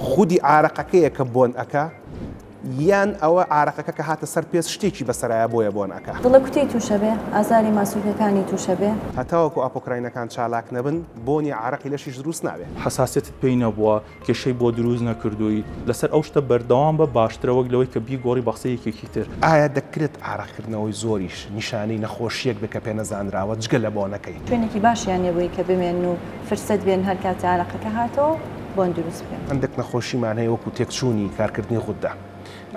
خودی ئارەقەکەیە کە بۆن ئەکا یان ئەوە ئارەقەکە کە هاتە سەر پێست شتێکی بەسەرایە بۆیە بۆن ئەکا. دڵە کوتەی تووشە بێ، ئازاری ماسوولکەکانی تووشە بێ، هەتاوەکو ئاپۆکراینەکان چالاک نەبن بۆنی عارەقی لەشیش دروست نابێت. حساسیتت پێی نەبووە کێشەی بۆ دروست نەکردووی لەسەر ئەو شتە بەردەوام بە باشترە وەک لەوەی کە بیگۆڕی بە قسەیەکێکی تر. ئایا دەکرێت ئارەقکردنەوەی زۆریش نیشانەی نەخۆشیەک بکە پێ نەزانراوە جگە لە بۆنەکەی؟ شوێنێکی باشیان نەبووی کە بمێن و فرسەت بێن هەر کاتی عارەقەکە هاتەوە بۆن دروست بێن. هەندێک نەخۆشیمان هەیە وەکو تێکچوونی کارکردنی خوددا.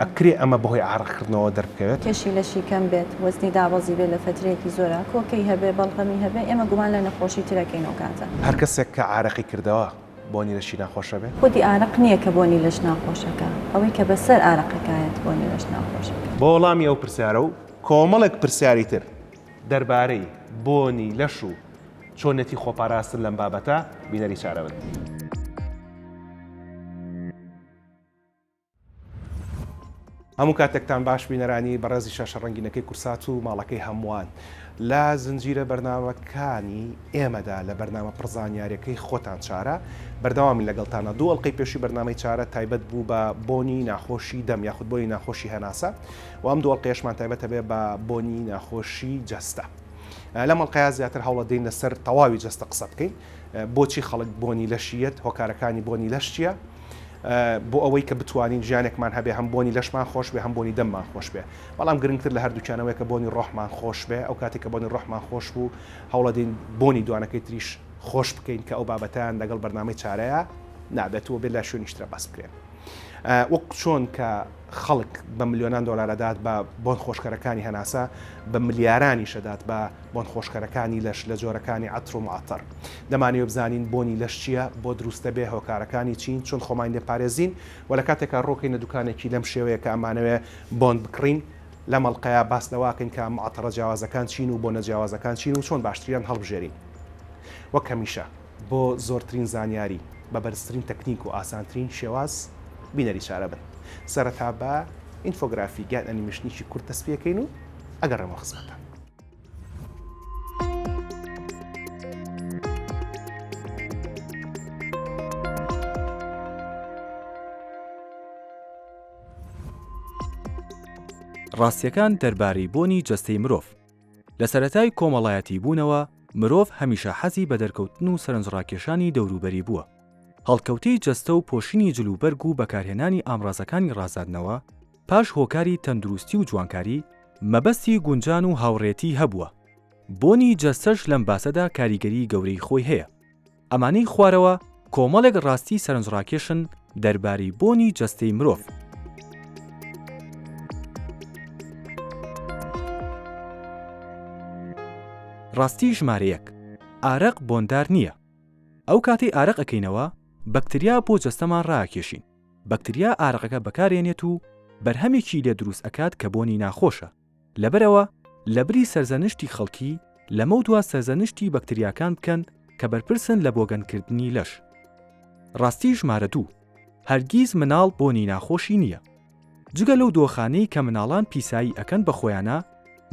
ئەکرێ ئەمە بەهۆی عارەقکردنەوە دەربکەوێت. کێشی لەشی کەم بێت، وەزنی دابەزی بێت لە فترەیەکی زۆرە، کۆکەی هەبێ، بەڵغەمی هەبێ، ئێمە گومان لە نەخۆشی ترەکەینەوە کاتە. هەر کەسێک کە عارەقی کردەوە بۆنی لەشی ناخۆشە بێت. خودی عارەق نییە کە بۆنی لەش ناخۆشەکە، ئەوەی کە بەسەر عارەقەکایەت بۆنی لەش ناخۆشەکە. بۆ وەڵامی ئەو پرسیارە و کۆمەڵێک پرسیاری تر دەربارەی بۆنی لەش و چۆنێتی خۆپاراستن لەم بابەتە بینەری چارەوە. هەموو کاتێکتان باش بینەرانی بەڕێزی شاشە ڕەنگینەکەی کورسات و ماڵەکەی هەمووان لا زنجیرە بەرنامەکانی ئێمەدا لە بەرنامە پڕزانیاریەکەی خۆتان چارە بەردەوامی لەگەڵتانە. دوو ئەڵلقەی پێشی بەرنامەی چارە تایبەت بوو بە بۆنی ناخۆشی دەم یاخود بۆنی ناخۆشی هەناسە و ئەم دوو ئەڵلقەیەشمان تایبەتە بێ بە بۆنی ناخۆشی جەستە. لەم ئەڵلقەیە زیاتر هەوڵە دەین لەسەر تەواوی جەستە قسە بکەین. بۆچی خەڵک بۆنی لەشیەت، هۆکارەکانی بۆنی لەش چییە؟ بۆ ئەوەی کە بتوانین ژیانێکمان هەبێ هەم بۆنی لەشمان خۆش بێ هەم بۆنی دەممان خۆش بێ. بەڵام گرنگتر لە هەردووکیانەوەی کە بۆنی ڕۆحمان خۆش بێ، ئەو کاتێک کە بۆنی ڕۆحمان خۆش بوو هەوڵە دەین بۆنی دوانەکەی تریش خۆش بکەین کە ئەو بابەتیان لەگەڵ بەرنامەی چارەیە نابێتەوە بێت لە شوێنیشترە باس بکرێن. وەک چۆن کە خەڵک بە ملیۆنان دۆلارەدات بە بۆن خۆشکەرەکانی هەناسە بە ملیارانی شەدات بە بۆن خۆشکەرەکانی لەش لە جۆرەکانی عەتر و معەتەر. دەمانەوێت بزانین بۆنی لەش چییە، بۆ دروستە بێ، هۆکارەکانی چین، چۆن خۆمان لێپارێزین و لە کاتێکا ڕۆکەینە دوکانێکی لەم شێوەیە کە ئەمانەوێ بۆن بکڕین لە مەڵقەیە باس لەواکەین کە معەتەرە جیاوازەکان چین و بۆنە جیاوازەکان چین و چۆن باشتریان هەڵبژێرین. وەک هەمیشە بۆ زۆرترین زانیاری بە بەرزترین تەکنیک و ئاسانترین شێواز بینەری چارە بن. سەرەتا بە ئینفۆگرافی گیان ئەنیمیشنیشی کورت دەستپێکەین و ئەگەڕێمەوە خزمەتە. ڕاستیەکان دەربارەی بۆنی جەستەی مرۆڤ. لە سەرەتای کۆمەڵایەتی بوونەوە مرۆڤ هەمیشە حەزی بە دەرکەوتن و سەرنجڕاکێشانی دەوروبەری بووە. هەڵکەوتەی جەستە و پۆشینی جلوبەرگ و بەکارهێنانی ئامڕازەکانی ڕازاندنەوە پاش هۆکاری تەندروستی و جوانکاری مەبەستی گونجان و هاوڕێتی هەبووە. بۆنی جەستەش لەم باسەدا کاریگەری گەورەی خۆی هەیە. ئەمانەی خوارەوە کۆمەڵێک ڕاستی سەرنجڕاکێشن دەربارەی بۆنی جەستەی مرۆڤ. ڕاستی ژمارە 1: ئارەق بۆندار نییە. ئەو کاتی ئارەق ئەکەینەوە بەکتریا بۆ جەستەمان ڕاکێشین. بەکتریا ئارەقەکە بەکارێنێت و بەرهەمێکی لێ دروست ئەکات کە بۆنی ناخۆشە. لەبەرەوە لەبری سەرزەنشتی خەڵکی لەمە دووە سەرزەنشتی بەکتریاکان بکەن کە بەرپرسن لە بۆگەنکردنی لەش. ڕاستی ژمارە 2: هەرگیز مناڵ بۆنی ناخۆشی نییە. جگە لەو دۆخانەی کە مناڵان پیسایی ئەکەن بە خۆیانە،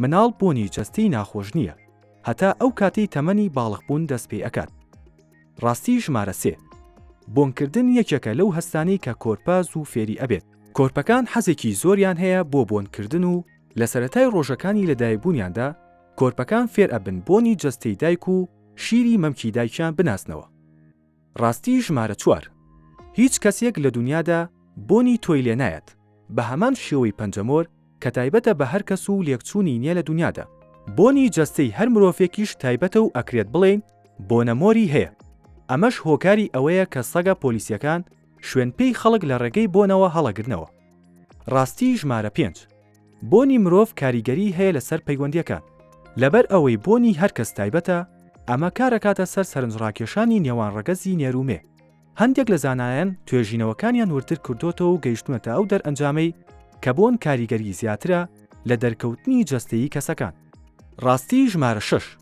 مناڵ بۆنی جەستەی ناخۆش نییە هەتا ئەو کاتی تەمەنی باڵغبوون دەست پێ ئەکات. ڕاستی ژمارە 3: بۆنکردن یەکێکە لەو هەستانی کە کۆرپاز و فێری ئەبێت. کۆرپەکان حەزێکی زۆریان هەیە بۆ بۆنکردن و لە سەرەتای ڕۆژەکانی لەدایکبوونیاندا کۆرپەکان فێر ئەبن بۆنی جەستەی دایک و شیری مەمکی دایکیان بناسنەوە. ڕاستی ژمارە 4: هیچ کەسێک لە دنیادا بۆنی تۆی لێ نایەت بە هەمان شێوەی پەنجەمۆر کە تایبەتە بە هەر کەس و لێکچوونی نییە لە دنیادا. بۆنی جەستەی هەر مرۆڤێکیش تایبەتە و ئەکرێت بڵێن بۆنەمۆری هەیە. ئەمەش هۆکاری ئەوەیە کە سەگە پۆلیسیەکان شوێنپێی خەڵک لە ڕێگەی بۆنەوە هەڵەگرنەوە. ڕاستی ژمارە 5: بۆنی مرۆڤ کاریگەری هەیە لەسەر پەیوەندیەکان. لەبەر ئەوەی بۆنی هەر کەس تایبەتە، ئەمە کارەکاتە سەر سەرنجڕاکێشانی نێوان ڕەگەزی نێرومێ. هەندێک لە زانایان توێژینەوەکانیان ورتر کردوتەوە و گەیشتونەتە ئەو دەرئەنجامەی کە بۆن کاریگەری زیاترە لە دەرکەوتنی جەستەیی کەسەکان. ڕاستی ژمارە 6: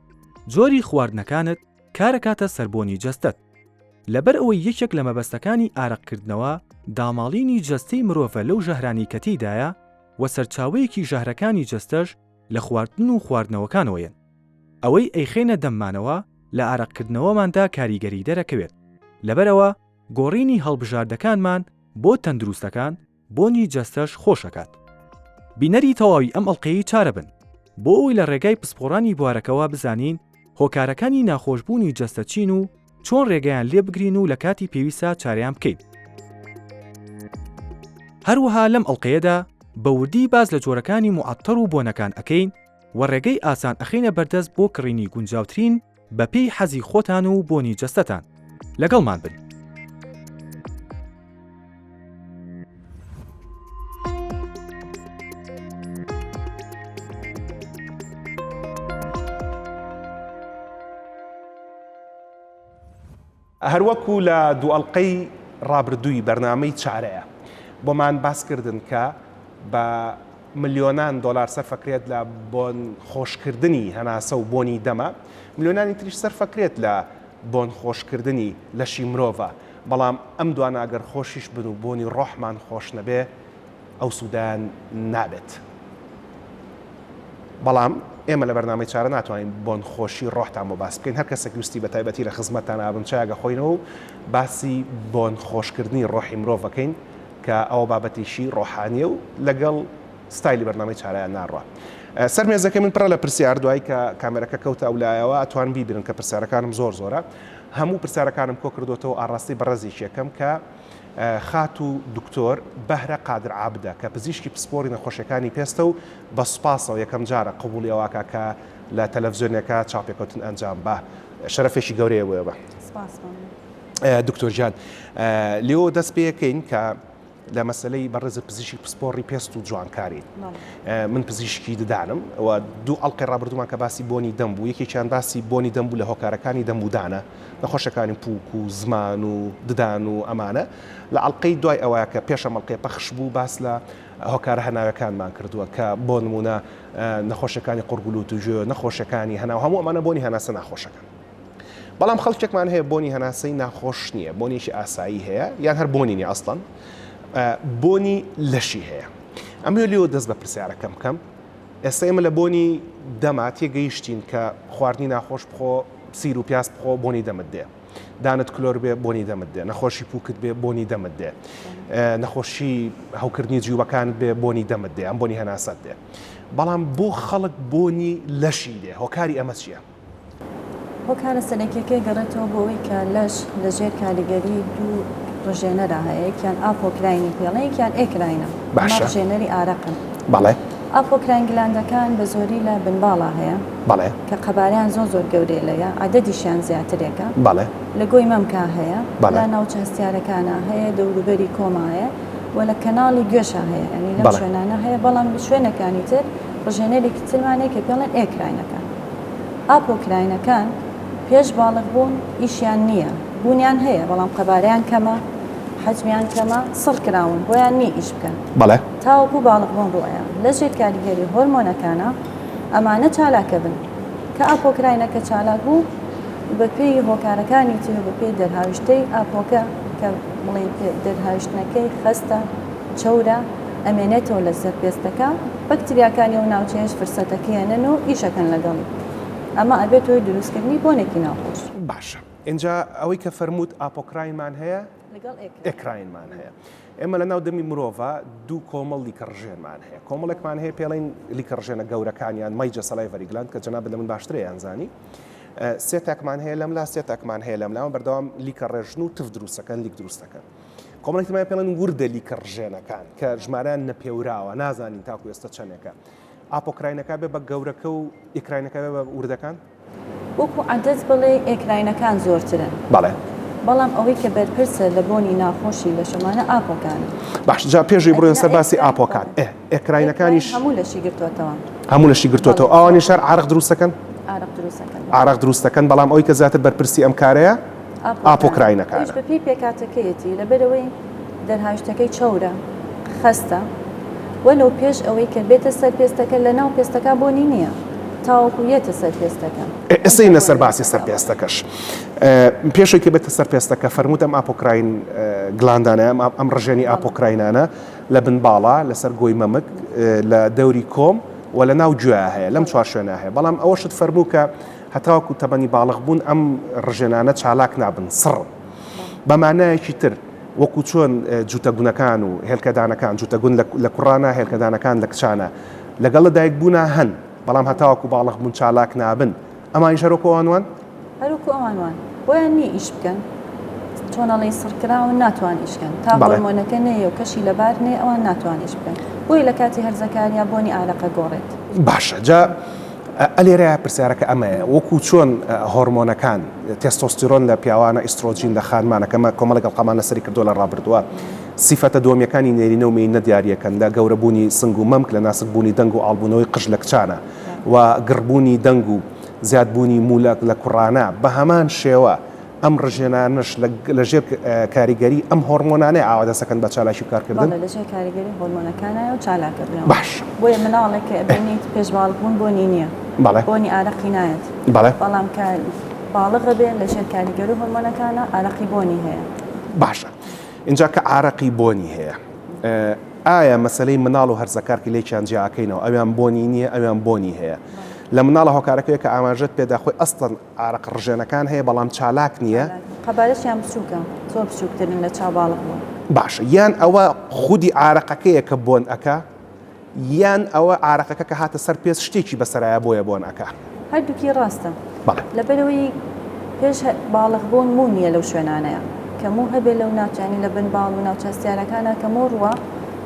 جۆری خواردنەکانت کارەکاتە سەربۆنی جەستەت. لەبەر ئەوەی یەکێک لە مەبەستەکانی ئارەقکردنەوە داماڵینی جەستەی مرۆڤە لەو ژەهرانی کەتیدایە و سەرچاوەیەکی ژەهرەکانی جەستەش لە خواردن و خواردنەوەکانەوەیەن. ئەوەی ئەیخێنە دەممانەوە لە ئارەقکردنەوەماندا کاریگەری دەرەکەوێت. لەبەرەوە گۆڕینی هەڵبژاردەکانمان بۆ تەندروستەکان بۆنی جەستەش خۆشەکات. بینەری تەواوی ئەم ئەڵلقەیەی چارە بن بۆ ئەوی لە ڕێگای پسپۆڕانی بوارەکەوە بزانین هۆکارەکانی ناخۆشببوونی جەستە چین و چۆن ڕێگەیان لێ بگرین و لە کاتی پێویستە چاریان بکەین. هەروەها لەم ئەڵلقەیەدا بە وردی باز لە جۆرەکانی موعەتتەڕ و بۆنەکان ئەکەین و ڕێگەی ئاسان ئەخینە بەردەست بۆ کڕینی گونجاوترین بە پێی حەزی خۆتان و بۆنی جەستەتان. لەگەڵمان بن. هەروەکو لە دوو ئەڵلقەی ڕابردووی بەرنامەی چارەیە بۆمان باسکردن کە بە ملیۆنان دۆلار سەرفەکرێت لە بۆن خۆشکردنی هەناسە و بۆنی دەمە، ملیۆنانی تریش سەرفەکرێت لە بۆن خۆشکردنی لەشی مرۆڤە، بەڵام ئەم دوانە ئەگەر خۆشیش بن و بۆنی ڕۆحمان خۆش نەبێ ئەو سوودان نابێت. بەڵام ئێمە لە بەرنامەی چارە ناتوانین بۆن خۆشی ڕۆحتان بۆ باس بکەین. هەر کەسێک ویستی بە تایبەتی لە خزمەتتان ئابن چایەگە خۆینەوە و باسی بۆن خۆشکردنی ڕۆحی مرۆڤەکەین کە ئەوە بابەتیشی ڕۆحانیە و لەگەڵ ستایلی بەرنامەی چارەیان ناڕوە. سەر مێزەکەی من پڕە لە پرسیار دوایی کە کامێرەکە کەوتە ئەولایەوە ئەتوان بیبرن کە پرسیارەکانم زۆرە. هەموو پرسیارەکانم کۆ کردوتەوە ئاڕاستی بەڕێزی یەکەم کە خات و دکتۆر بەهرە قادر عابدە کە پزیشکی پسپۆری نەخۆشیەکانی پێستە و بە سوپاسەوە یەکەم جارە قبولی ئەوواکە کە لە تەلەڤیزیۆنێکە چاپێکوتن ئەنجام بە شەرەفێکی گەورەیە وێ بە دکتۆر جان لێەوە دەست پێەکەین کە لە مەسلەی بەڕێز پزیشکی پسپۆڕی پێست و جوانکاری من پزیشکی ددانم و دوو ئەڵلقەی ڕابردوومان کە باسی بۆنی دەم بوو، یەکێکیان باسی بۆنی دەم بوو لە هۆکارەکانی دەمبودانە نەخۆشەکانی پووک و زمان و ددان و ئەمانە. لە ئەڵلقەی دوای ئەوەیە کە پێشە مەڵلقەی پەخش بوو باس لە هۆکارە هەناوەکانمان کردووە کە بۆ نمونە نەخۆشەکانی قورگولوت و ژێ نەخۆشەکانی هەناو هەموو ئەمانە بۆنی هەناسە ناخۆشەکان. بەڵام خەڵکێکمان هەیە بۆنی هەناسەی ناخۆش نییە، بۆنیشی ئاسایی هەیە یان هەر بۆنی نیە ئەسڵەن بۆنی لەشی هەیە. ئەمێ لێەوە دەست بە پرسیارەکەم کەم ئێستا ئێمە لە بۆنی دەما تێگەیشتین کە خواردنی ناخۆش بخۆ سیر و پیاس بخۆ بۆنی دەمت دێ، دانت کلۆر بێ بۆنی دەمت دێ، نەخۆشی پووکت بێ بۆنی دەمت دێ، نەخۆشی هەوکردنی جیوبەکانت بێ بۆنی دەمت دێ، ئەم بۆنی هەناسەت دێ. بەڵام بۆ خەڵک بۆنی لەشی دێ، هۆکاری ئەمە چییە؟ هۆکارە سەرەکیەکەی گەڕێتەوە بۆەوەی کە لەش لەژێر کاریگەری دوو ڕژێنەرە هەیە، یەکیان ئاپۆکراینی پێڵێن، یەکیان ئێکراینە، ڕژێنەری ئارەقن. بەڵێ ئاپۆکراین گلاندەکان بە زۆری لە بنباڵا هەیە بەڵێ کە قەباریان زۆر گەورەی لەیە، عەدەدیشیان زیاترێکە. بەڵێ لە گۆی مەمکا هەیە، لە ناوچە هەستیارەکانە هەیە، دەوروبەری کۆمایە و لە کەناڵی گوێشە هەیە، ئەنی لەم شوێنانە هەیە. بەڵام لە شوێنەکانی تر ڕژێنەرێکی ترمانەیە کە پێڵێن ئێکراینەکان. ئاپۆکراینەکان پێش باڵغ بوون ئیشیان نییە، بوونیان هەیە بەڵام قەباریان کەمە، حەجمیان کەمە، سڕ کراون بۆیان نی ئیش بکەن. بەڵێ تاوەکو باڵغ بوون ڕۆیان لە ژێر کاریگەری هۆرمۆنەکانە ئەمانە چالاکە بن کە ئاپۆکراینەکە چالاک بوو بە پێی هۆکارەکانی تر بە پێی دەرهاویشتەی ئاپۆکە کە بڵێن دەرهاویشتنەکەی خەستە چەورە ئەمێنێتەوە لە سەر پێستەکە، بەکتریاکانی و ناوچەیەش فرسەتەکەیەنن و ئیشەکەن لەگەڵی. ئەمە ئەبێت هۆی دروستکردنی بۆنێکی ناخۆش. باشە، اینجا ئەوەی کە فەرمووت ئاپۆکراینمان هەیە ئێکراینمان هەیە. ئێمە لە ناو دەمی مرۆڤە دوو کۆمەڵ لیکەڕژێنمان هەیە. کۆمەڵێکمان هەیە پێڵین لیکەڕژێنە گەورەکانیان مەیجە سەلایڤەری گلاند کە جەناب لە من باشترەیان زانی. سێتێکمان هەیە لەملا، سێتێکمان هەیە لەملاوە بەردەوام لیکەڕێژن و تف دروستەکەن، لیک دروستەکەن. کۆمەڵێکمان پێڵێن وردە لیکەڕژێنەکان کە ژمارەیان نەپێوراوە، نازانین تاکو ئێستا چەندێکە. ئاپۆکراینەکە بێ بە گەورەکە و ئێکراینەکە بێ بە وردەکان؟ وەکو عەدەد بڵێ ئێکراینەکان زۆرترن. بەڵێ. بەڵام ئەوەی کە بەرپرسە لە بۆنی ناخۆشی لە شەمانە ئاپۆکانە. باش، جا پێشی بڕۆین سەر باسی ئاپۆکان. ئێکراینەکانیش هەموو لەشی گرتوۆتەوە. هەموو لەشی گرتوۆتەوە. ئەوانی شار عارق دروستەکەن؟ عارق دروستەکەن، بەڵام ئەوەی کە زیاتر بەرپرسی ئەم کارەیە ئاپۆکراینەکانە. هیچ بەپی پێکاتەکەیەتی لەبەرەوەی دەرهاویشتەکەی چەورە خەستە وەلەو پێش ئەوەی کە بێتە سەر پێستەکە لە ناو پێستەکە بۆنی نییە. تاوەکو یەتە سەر پێستەکە. ئێستاینە سەر باسی سەر پێستەکەش. پێشەوەی کە بێتە سەر پێستەکە فەرمووت ئەم ئاپۆکراین گلاندانە، ئەم ڕژێنی ئاپۆکراینانە لە بنباڵە، لەسەر گۆی مەمک، لە دەوری کۆم و لە ناو گوێ هەیە، لەم چوار شوێنە هەیە. بەڵام ئەوەشت فەرموو کە هەتاوەکو تەمەنی باڵغ بوون ئەم ڕژێنانە چالاک نابن، سڕن. بەمانایەکی تر وەکو چۆن جوتەگونەکان و هێلکەدانەکان جوتەگون لە کوڕانە هێلکەدانەکان لە کچانە لەگەڵ لە دایک بوونا هەن بەڵام هەتاوەکو باڵغ بوون چالاک نابن ئەمانی شەرۆکۆوانوان هەروکو ئەوانوان بۆیان نی ئیش بکەن چۆنەڵی سڕکراون ناتوان ئیشکەن تا هۆرمۆنەکە نەیە و کەشی لەبار نێ ئەوان ناتوان ئیش بکەن بۆی لە کاتی هەرزەکانیا بۆنی ئالەقە گۆڕێت باشە جا ئەلێرە پرسیارەکە ئەمەیە وەکو چۆن هۆرمۆنەکان تێستۆستیرۆن لە پیاوانە ئیسترۆجین لە خانمانەکەمە کۆمەڵە گەڵقەمان لەسەری کردو لە ڕابردووە سیفەتە دۆمیەکانی نێرینە و مینە دیارریەکەن لە گەورەبوونی سنگ و مەمک لە ناسکبوونی دەنگ و ئاڵبوونەوەی قژ لە کچانە و گڕبوونی دەنگ و زیادبوونی مولەک لە کوڕانە بە هەمان شێوە ئەم ڕژێنانش لە ژێر کاریگەری ئەم هۆرمۆنانەی ئاوادەسەکەن بە چالاشی کارکردن لە ژێر کاریگەری هۆرمۆنەکانایە و چالاکردن باش بۆیە مناڵێکە ئەبێنیت پێشباڵبوون بۆنی نییە بۆنی ئارەقی نایەت بەڵام کە باڵغە بێن لە ژێر کاریگەری هۆرمۆنەکانە ئارەقی بۆنی هەیە باشە اینجا کە ئارەقی بۆنی هەیە ئایا مەسلەی مناڵ و هەرزەکارکی لێکیان جیاکەینەوە ئەویان بۆنی نییە ئەویان بۆنی هەیە لە مناڵە هۆکارەکەی کە ئاماژەت پێدا خۆی ئەستن ئارەق ڕژێنەکان هەیە بەڵام چالاک نییە قەبارەشیان بچووکە زۆر بچووکترن لە چاوباڵغ بوون باشە یان ئەوە خودی ئارەقەکەیە کە بۆن ئەکا یان ئەوە ئارەقەکە کە هاتە سەر پێست شتێکی بەسەرایە بۆیە بۆن ئەکا هەردووکی ڕاستە لەبەرەوەی پێش باڵغ بوون مو نییە لەو شوێنانەیە کە مو هەبێت لەو ناوچانی لە بن باڵ و ناوچەستیارەکانە کە مۆڕوە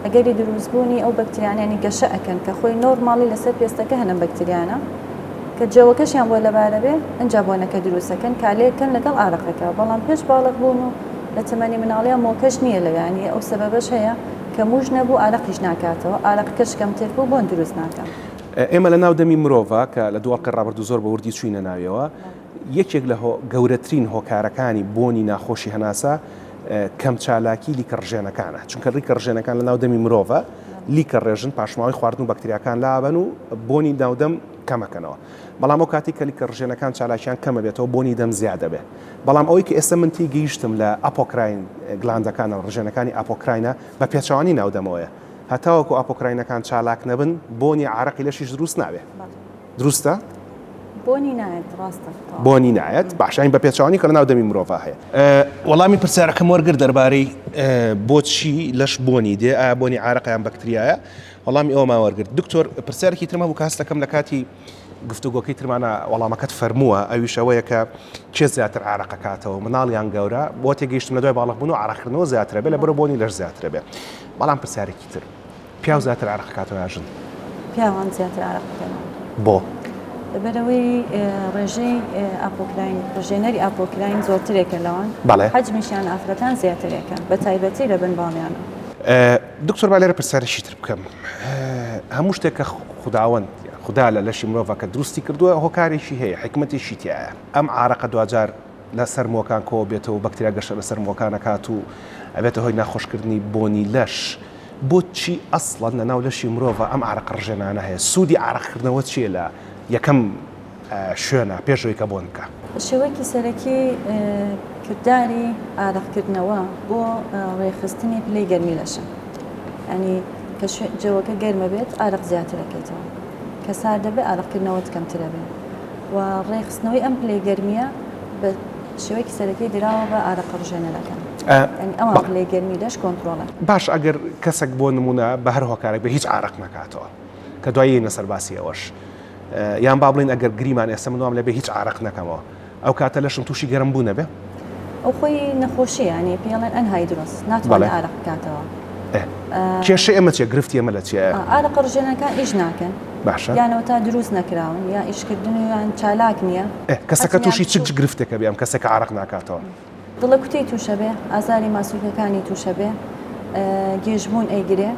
ئەگەری دروستبوونی ئەو بەکتریانیانی گەشە ئەکەن کە خۆی نۆرماڵی لەسەر پێستەکە هەنە بەکتریانە کە جەوەکەشیان بۆ لەبارە بێ ئەنج بۆنەکە دروستەکەن کالەیەکەن لەگەڵ ئارەقەکە بەڵام پێش باڵغ بوون و لە تەمەنی مناڵیان مۆکەش نییە لەوانی ئەو سەبەبەش هەیە کە موژ نەبوو ئارەقیش ناکاتەوە ئارەقەکەش کەمتر بوو بۆن دروست ناکەم ئێمە لە ناو دەمی مرۆڤ کە لە دووەڵقی ڕابردوو زۆر بە وردی چوینە ناویەوە یەکێک لە گەورەترین هۆکارەکانی بۆنی ناخۆشی هەناسا کەم چالاکی لیکە ڕژێنەکانە چونکە ڕیکە ڕژێنەکان لە ناودەمی مرۆڤە لیکە ڕێژن پاشماوەی خواردن و بەکتریاکان لابن و بۆنی ناودەم کەمەکەنەوە بەڵام ئەو کاتی کە لیکە ڕژێنەکان چالاکیان کەمە بێتەوە بۆنی دەم زیادە بێ بەڵام ئەوەی کە ئێستا من تی گەیشتم لە ئاپۆکراین گلاندەکانە ڕژێنەکانی ئاپۆکراینە بە پێچەوانی ناودەمەوەیە هەتاوەکو ئاپۆکراینەکان چالاک نەبن بۆنی عارەقی لەشیش دروست نابێ دروستە؟ بۆنی نایەت ڕاستە بۆنی نایەت باشین بە پێچوانی کە لە ناو دەمی مرۆڤ هەیە وەڵامی پرسیارەکەم وەرگر دەربارەی بۆچی لەش بۆنی دێ ئایا بۆنی عارەقیان بەکتریایە وەڵامی ئەوما وەرگرت دکتۆر پرسیارێکی ترمە بوو کاستەکەم لە کاتی گفتوگۆکەی ترمانە وەڵامەکەت فەرمووە ئەویش ئەوەیە کە چێ زیاتر عارەقەکاتەوە مناڵیان گەورە بۆ تێگەیشتم لە دوای باڵغبوون و عارەقکردنەوە زیاترە بێ لەبەرە بۆنی لەش زیاترە بێ بەڵام پرسیارێکی تر پیاو زیاتر عارەقەکاتەوە یاژن پیاوان زیاتر عارەقەکەنەوە بۆ لەبەرەوەی ڕێژەی ئاپۆکراین ڕژێنەری ئاپۆکراین زۆرترێکە لەوان حەجمیشیان ئافرەتان زیاترێکە بە تایبەتی لە بن باڵیانە دکتۆر با لێرە پرسیارێکی تر بکەم هەموو شتێک کە خوداوەند خدا لە لەشی مرۆڤەکە دروستی کردووە هۆکارێکی هەیە حکمەتێکی تایە ئەم عارەقە دوجار لە سەر مۆکان کۆ بێتەوە بەکتریا گەشە لە سەر مۆکانەکات و ئەبێتە هۆی ناخۆشکردنی بۆنی لەش بۆچی ئەسڵەن لە ناو لەشی مرۆڤە ئەم عارەقە ڕژێنانە هەیە سوودی عارەقکردنەوە چیە لە یەکەم شوێنە پێشەوەی کە بۆن بکە شێوەیەکی سەرەکی کردداری ئارەقکردنەوە بۆ ڕێخستنی پلەی گەرمی لەشە ینی کە جەوەکە گەرمە بێت ئارەق زیاترەکەیتەوە کە سار دەبێت ئارەقکردنەوەت کەمترە بێت و ڕێخستنەوەی ئەم پلەی گەرمیە بە شێوەیەکی سەرەکی دراوە بە ئارەقە ڕژێنەرەکان ئەمە پلەی گەرمی لەش کۆنتترۆلە باش ئەگەر کەسێک بۆ نمونە بە هەر هۆکارێک بە هیچ عارەق نکاتەوە کە دوایی نەسەر باسی ئەوەش یان با بڵین ئەگەر گریمان ئێستا منوام لەبێ هیچ عارەق نەکەمەوە ئەو کاتە لەشم تووشی گەرم بوو نەبێ ئەو خۆی نەخۆشی ینی پێڵێن ئەنهای دروست ناتوانێت ئارەق بکاتەوە کێشە ئێمە چێ گرفتی ئێمە لە چیە ئارەق ڕژێنەکان ئیش ناکەن باشە یانەوە تا دروست نەکراون یا ئیشکردن یان چالاک نییە کەسەکە تووشی چ گرفتێکە بێ ئەم کەسێکە عارەق ناکاتەوە دڵە کوتەی تووشە بێ ئازاری ماسوولەکانی تووشە بێ گێژبوون ئەیگرێ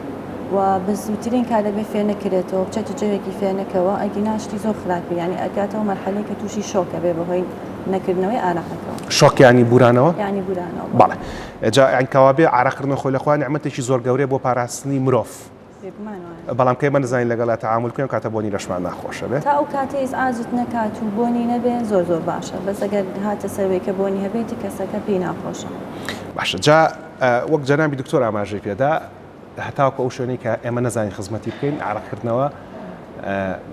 و بە زووترین کار دەبێ فێر نەکرێتەوە بچێتە جەوێکی فێر نەکەوە ئەگی ناشتی زۆر خراپی ینی ئەگاتەوە مەرحەلەی کە تووشی شۆکە بێ بەهۆی نەکردنەوەی ئارەقەکەەوە شۆکیانی بورانەوە ینی بورانەوە بەڵێ جا ئەنکەوا بێ عارەقکردنەوە خۆی لەخوا نعمەتێکی زۆر گەورەیە بۆ پاراستنی مرۆڤ بەڵام کەی بەنزانین لەگەڵا تەعامل بکەین کاتە بۆنی لەشمان ناخۆشە بێت تا ئەو کاتێ ئازت نەکات و بۆنی نەبێ زۆر زۆر باشە بەس ئەگەر هاتە سەروەی کە بۆنی هەبێتی کەسەکە پێی ناخۆشە باشە جا وەک جەنابی دکتۆر ئاماژەی پێدا هەتاوکە ئەو شوێنەی کە ئێمە نەزانین خزمەتی بکەین عارەقکردنەوە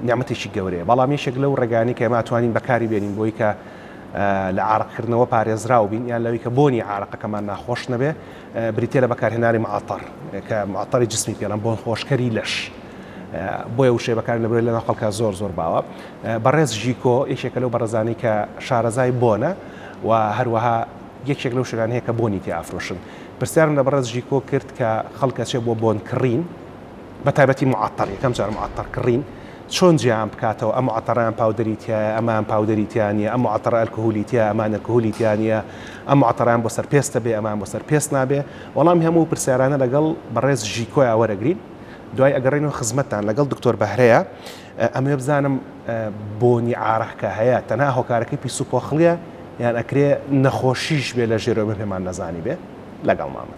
نیعمەتێکی گەورەیە بەڵام یەشێک لەو ڕێگانی کە ئێمە ئەتوانین بەکاری بێنین بۆی کە لە عارقکردنەوە پارێزراو بین یان لەوەی کە بۆنی عارقەکەمان ناخۆش نەبێ بریتێ لە بەکارهێنانی معتەر کە معتەری جسمی پێڵەن بۆن خۆشکەری لەش بۆیە وشێ بەکار لەبرێت لە ناخەڵکە زۆر باوە بەڕێز ژیکۆ یەکێکە لەو بەڕێزانەی کە شارەزای بۆنە و هەروەها یەکێک لەو شوێنان هەیە کە بۆنی تێ ئافرۆشن پرسیارم لە بەڕێز ژیکۆ کرد کە خەڵکە چێ بۆ بۆن کڕین بە تایبەتی معتەر یەکەم جار معتەر کڕین چۆن جیان بکاتەوە ئەم معتەران پاودەریتیایە ئەمان پاودەریتیانە ئەم معتەرە ئەلکۆهۆلیتیە ئەمان ئەلکۆهۆلیتیانە ئەم معتەران بۆ سەر پێستە بێ ئەمان بۆ سەر پێست نابێ وەڵامی هەموو پرسیارانە لەگەڵ بەڕێز ژیکۆیە وەرەگرین دوای ئەگەڕێنەوە خزمەتتان لەگەڵ دکتۆر بەهرەیە ئەمێ بزانم بۆنی عارەقکە هەیە تەنها هۆکارەکەی پیس و پۆخڵیە یان ئەکرێ نەخۆشیش بێ لە ژێرەوە پێمان نەزانی بێ لەگەڵ مامە.